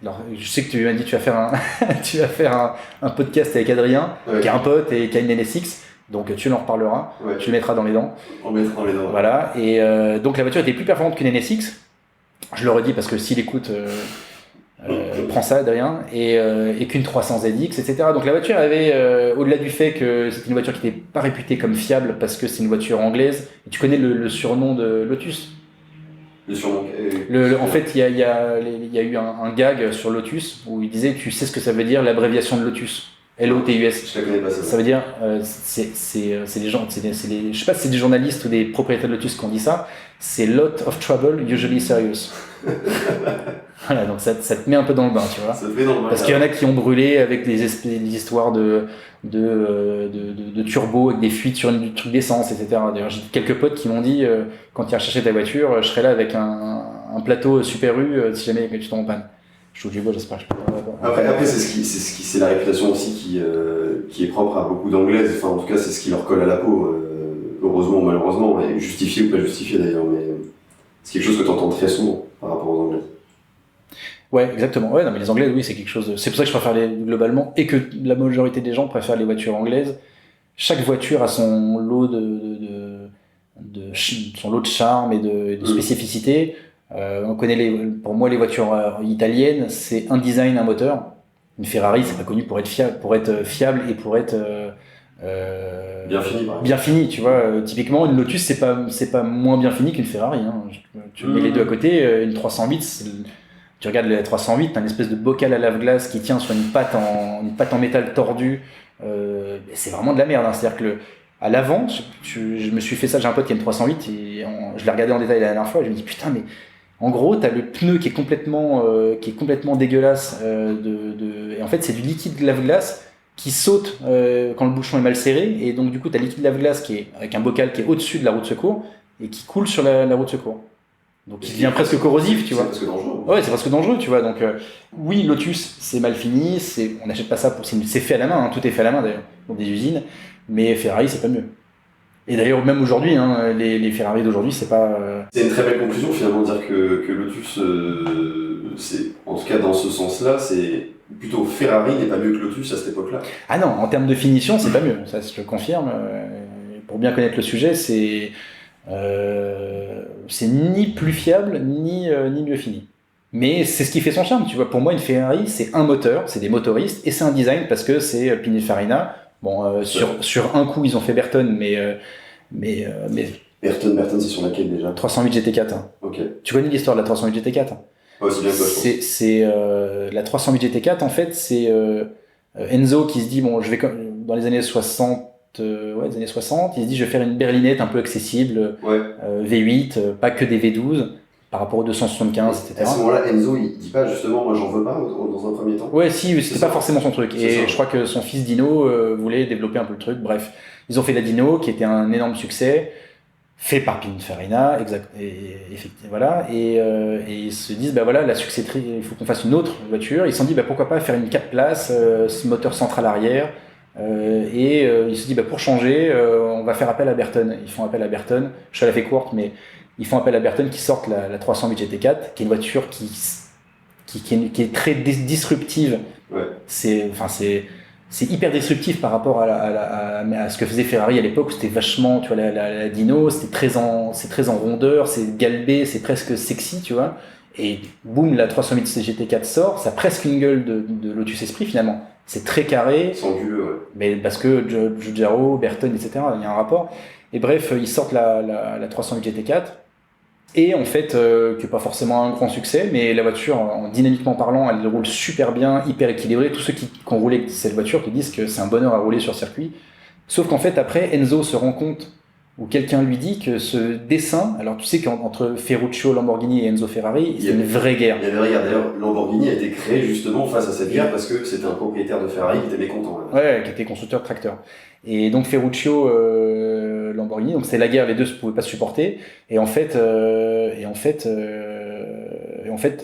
Alors, je sais que tu m'as dit que tu vas faire un podcast avec Adrien, qui a un pote et qui a une NSX. Donc tu en reparleras, tu le mettras dans les dents. On mettra dans les dents. Voilà, et donc la voiture était plus performante qu'une NSX. Je le redis parce que s'il écoute, prends ça Adrien, et qu'une 300ZX, etc. Donc la voiture avait, au-delà du fait que c'était une voiture qui n'était pas réputée comme fiable parce que c'est une voiture anglaise, et tu connais le surnom de Lotus. Le surnom. En fait, il y a eu un gag sur Lotus où il disait, tu sais ce que ça veut dire l'abréviation de Lotus. LOTUS. Je la connais pas, ça veut dire, c'est les gens, je sais pas si c'est des journalistes ou des propriétaires de Lotus qui ont dit ça, c'est lot of trouble, usually serious. Voilà, donc ça te met un peu dans le bain, tu vois. Ça te met dans le bain. Parce qu'il y en a qui ont brûlé avec des histoires de turbo avec des fuites sur du truc d'essence, etc. D'ailleurs, j'ai quelques potes qui m'ont dit, quand tu iras chercher ta voiture, je serai là avec un plateau Super U si jamais tu tombes en panne. Je touche du bois, j'espère que je peux pas. Après c'est la réputation aussi qui est propre à beaucoup d'anglaises. Enfin, en tout cas, c'est ce qui leur colle à la peau. Heureusement ou malheureusement, et justifié ou pas justifié d'ailleurs, mais c'est quelque chose que tu entends très souvent par rapport aux Anglais. Ouais, exactement. Ouais, non, mais les Anglais, oui, c'est quelque chose. C'est pour ça que je préfère globalement, et que la majorité des gens préfèrent les voitures anglaises. Chaque voiture a son lot son lot de charme et de spécificité. On connaît pour moi les voitures italiennes, c'est un design, un moteur. Une Ferrari, c'est pas connu pour être fiable et pour être bien fini, tu vois. Typiquement, une Lotus, c'est pas moins bien fini qu'une Ferrari. Hein. Tu mets les deux à côté. Une 308, tu regardes la 308, t'as une espèce de bocal à lave-glace qui tient sur une patte en métal tordu. C'est vraiment de la merde. Hein. C'est-à-dire que à l'avant, je me suis fait ça. J'ai un pote qui a une 308 et je l'ai regardé en détail la dernière fois. Et je me dis putain, mais en gros, t'as le pneu qui est complètement dégueulasse. Et en fait, c'est du liquide lave-glace qui saute quand le bouchon est mal serré. Et donc, du coup, t'as le liquide lave-glace qui est avec un bocal qui est au-dessus de la roue de secours et qui coule sur la roue de secours. Donc, il devient presque corrosif, tu vois. C'est presque dangereux. Ouais, c'est presque dangereux, tu vois. Donc, oui, Lotus, c'est mal fini. On n'achète pas ça c'est fait à la main. Hein, tout est fait à la main d'ailleurs, dans des usines. Mais Ferrari, c'est pas mieux. Et d'ailleurs, même aujourd'hui, hein, les Ferrari d'aujourd'hui, c'est pas. C'est une très belle conclusion finalement de dire que Lotus, c'est en tout cas dans ce sens-là, c'est plutôt Ferrari n'est pas mieux que Lotus à cette époque-là. Ah non, en termes de finition, c'est pas mieux. Ça, je le confirme. Pour bien connaître le sujet, c'est ni plus fiable ni mieux fini. Mais c'est ce qui fait son charme, tu vois. Pour moi, une Ferrari, c'est un moteur, c'est des motoristes et c'est un design parce que c'est Pininfarina. Bon, sur un coup, ils ont fait Burton, mais Burton, c'est sur laquelle déjà? 308 GT4. Hein. Ok. Tu connais l'histoire de la 308 GT4? Ouais, c'est bien que c'est la 308 GT4, en fait, c'est Enzo qui se dit, bon, je vais dans les années 60, les années 60, il se dit, je vais faire une berlinette un peu accessible, V8, pas que des V12. Par rapport aux 275, etc. À ce moment-là, Enzo, il dit pas justement, moi j'en veux pas dans un premier temps. Ouais, si, c'était pas forcément son truc. Et je crois que son fils Dino voulait développer un peu le truc. Bref, ils ont fait la Dino, qui était un énorme succès. fait par Pininfarina, voilà, et ils se disent, bah voilà, la successiterie, il faut qu'on fasse une autre voiture. Ils se sont dit, bah pourquoi pas faire une 4 places, moteur central arrière, ils se disent, bah pour changer, on va faire appel à Burton. Ils font appel à Burton, je la fais courte, mais ils font appel à Burton qui sortent la 308 GT4, qui est une voiture qui est très disruptive. Ouais. C'est hyper disruptif par rapport à ce que faisait Ferrari à l'époque, où c'était vachement, tu vois, la dyno, c'est très en rondeur, c'est galbé, c'est presque sexy, tu vois. Et boum, la 308 GT4 sort, ça a presque une gueule de Lotus Esprit finalement. C'est très carré. C'est anguleux, ouais. Mais parce que Giugiaro, Burton, etc., il y a un rapport. Et bref, ils sortent la 308 GT4. Et en fait, qui n'est pas forcément un grand succès, mais la voiture, dynamiquement parlant, elle roule super bien, hyper équilibrée. Tous ceux qui ont roulé cette voiture te disent que c'est un bonheur à rouler sur circuit. Sauf qu'en fait, après, Enzo se rend compte, ou quelqu'un lui dit que ce dessin, alors tu sais qu'entre Ferruccio Lamborghini et Enzo Ferrari, c'est une vraie guerre. Il y a une vraie guerre. D'ailleurs, Lamborghini a été créé justement face à cette guerre parce que c'était un propriétaire de Ferrari qui était mécontent. Ouais, qui était constructeur de tracteurs. Et donc Ferruccio Lamborghini, donc c'est la guerre, les deux ne pouvaient pas se supporter. Et en fait,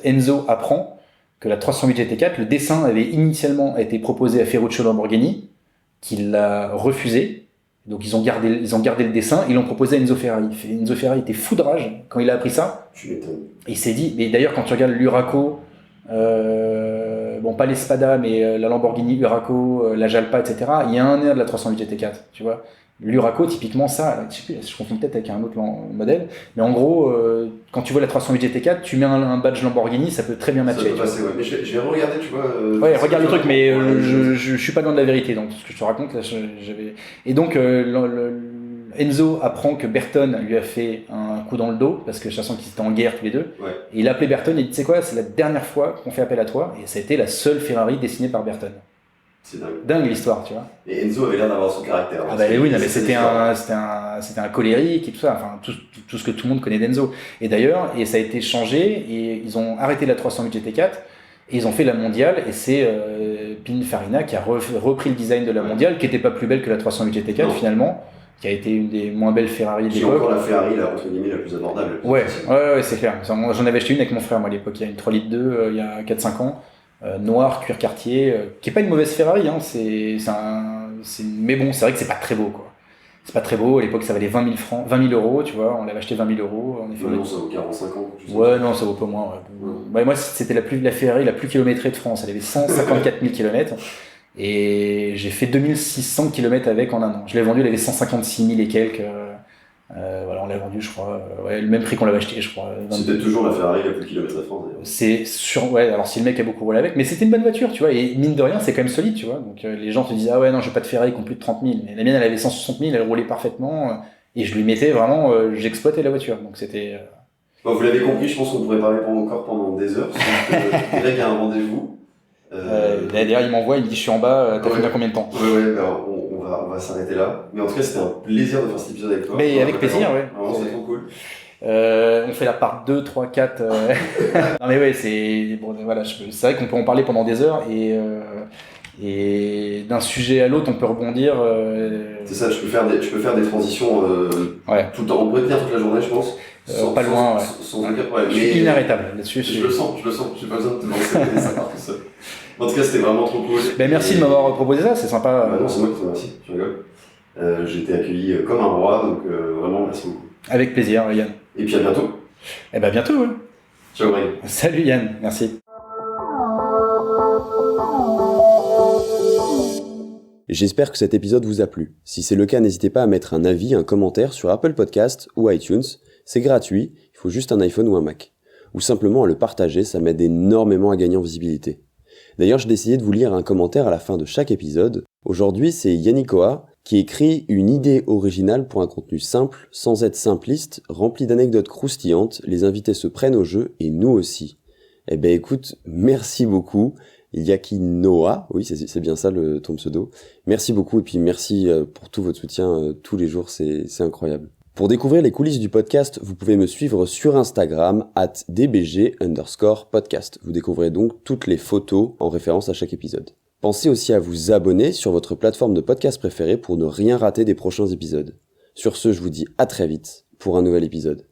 Enzo apprend que la 308 GT4, le dessin avait initialement été proposé à Ferruccio Lamborghini, qu'il l'a refusé. Donc ils ont gardé le dessin, ils l'ont proposé à Enzo Ferrari. Enzo Ferrari était fou de rage quand il a appris ça. Tu m'étonnes. Et il s'est dit, mais d'ailleurs quand tu regardes l'Huraco, bon pas l'Espada, mais la Lamborghini Huraco, la Jalpa, etc., il y a un air de la 308 GT4, tu vois. L'Huraco, typiquement ça, je sais plus, je confonds peut-être avec un autre modèle, mais en gros, quand tu vois la 308 GT4, tu mets un badge Lamborghini, ça peut très bien matcher. Ça peut passer, ouais. Mais je vais regarder, tu vois. Ouais, regarde le truc, mais je suis pas loin de la vérité, donc ce que je te raconte, là, Et donc, Enzo apprend que Burton lui a fait un coup dans le dos, parce que je sens qu'ils étaient en guerre tous les deux. Ouais. Et il a appelé Burton et il dit, tu sais quoi, c'est la dernière fois qu'on fait appel à toi, et ça a été la seule Ferrari dessinée par Burton. C'est dingue. Dingue l'histoire, tu vois. Et Enzo avait l'air d'avoir son caractère. Ah bah oui, non, mais c'était un colérique et tout ça, enfin tout ce que tout le monde connaît d'Enzo. Et d'ailleurs, ça a été changé, et ils ont arrêté la 308 GT4, et ils ont fait la mondiale, et c'est Pininfarina qui a repris le design de la mondiale, qui n'était pas plus belle que la 308 GT4 finalement, qui a été une des moins belles Ferrari de l'époque. Qui est encore la Ferrari, là, entre guillemets, la plus abordable. Ouais, c'est clair. J'en avais acheté une avec mon frère, moi, à l'époque. Il y a une 3 litres 2, il y a 4-5 ans. Noir, cuir quartier, qui est pas une mauvaise Ferrari, hein. Mais bon, c'est vrai que c'est pas très beau, quoi. C'est pas très beau. À l'époque, ça valait 20 000 euros, tu vois. On l'avait acheté 20 000 euros. Non, ça vaut 45 ans. Ouais, non, ça vaut pas moins. Ouais. Moi, c'était la Ferrari la plus kilométrée de France. Elle avait 154 000 km. Et j'ai fait 2600 km avec en un an. Je l'ai vendu, elle avait 156 000 et quelques. Voilà, on l'a vendu, je crois, le même prix qu'on l'avait acheté, je crois. C'était toujours la Ferrari la plus kilomètre de France, d'ailleurs. C'est sûr, ouais, alors si le mec a beaucoup roulé avec, mais c'était une bonne voiture, tu vois, et mine de rien, c'est quand même solide, tu vois. Donc les gens te disent, ah ouais, non, j'ai pas de Ferrari qui ont plus de 30 000. Mais la mienne, elle avait 160 000, elle roulait parfaitement, et je lui mettais vraiment, j'exploitais la voiture, donc c'était. Bon, vous l'avez compris, je pense qu'on pourrait parler encore pendant des heures, parce que Greg a un rendez-vous. D'ailleurs, il m'envoie, il me dit, je suis en bas, t'as fait combien de temps? Ouais, on va s'arrêter là. Mais en tout cas, c'était un plaisir de faire cet épisode avec toi. Mais avec plaisir, ouais. Vraiment, c'est trop cool. On fait la part 2, 3, 4. Non, mais ouais, c'est. Bon, voilà, c'est vrai qu'on peut en parler pendant des heures et d'un sujet à l'autre, on peut rebondir. C'est ça, je peux faire des transitions tout le temps. On pourrait tenir toute la journée, je pense. Pas loin, ouais. Sans aucun problème. Je suis inarrêtable là-dessus. Je le sens. J'ai pas besoin de te lancer, ça part tout seul. En tout cas, c'était vraiment trop cool. Ben, merci de m'avoir proposé ça, c'est sympa. Non, c'est moi qui te remercie, je rigole. J'ai été accueilli comme un roi, donc vraiment, merci beaucoup. Avec plaisir, Yann. Et puis à bientôt. Eh ben, bientôt, ouais. Ciao, Greg. Salut, Yann, merci. J'espère que cet épisode vous a plu. Si c'est le cas, n'hésitez pas à mettre un avis, un commentaire sur Apple Podcast ou iTunes. C'est gratuit, il faut juste un iPhone ou un Mac. Ou simplement à le partager, ça m'aide énormément à gagner en visibilité. D'ailleurs, j'ai décidé de vous lire un commentaire à la fin de chaque épisode. Aujourd'hui, c'est Yannikoa qui écrit une idée originale pour un contenu simple, sans être simpliste, rempli d'anecdotes croustillantes. Les invités se prennent au jeu et nous aussi. Eh ben écoute, merci beaucoup. Yakinoa, oui c'est bien ça ton pseudo. Merci beaucoup et puis merci pour tout votre soutien tous les jours, c'est incroyable. Pour découvrir les coulisses du podcast, vous pouvez me suivre sur Instagram @dbg_podcast. Vous découvrez donc toutes les photos en référence à chaque épisode. Pensez aussi à vous abonner sur votre plateforme de podcast préférée pour ne rien rater des prochains épisodes. Sur ce, je vous dis à très vite pour pour un nouvel épisode.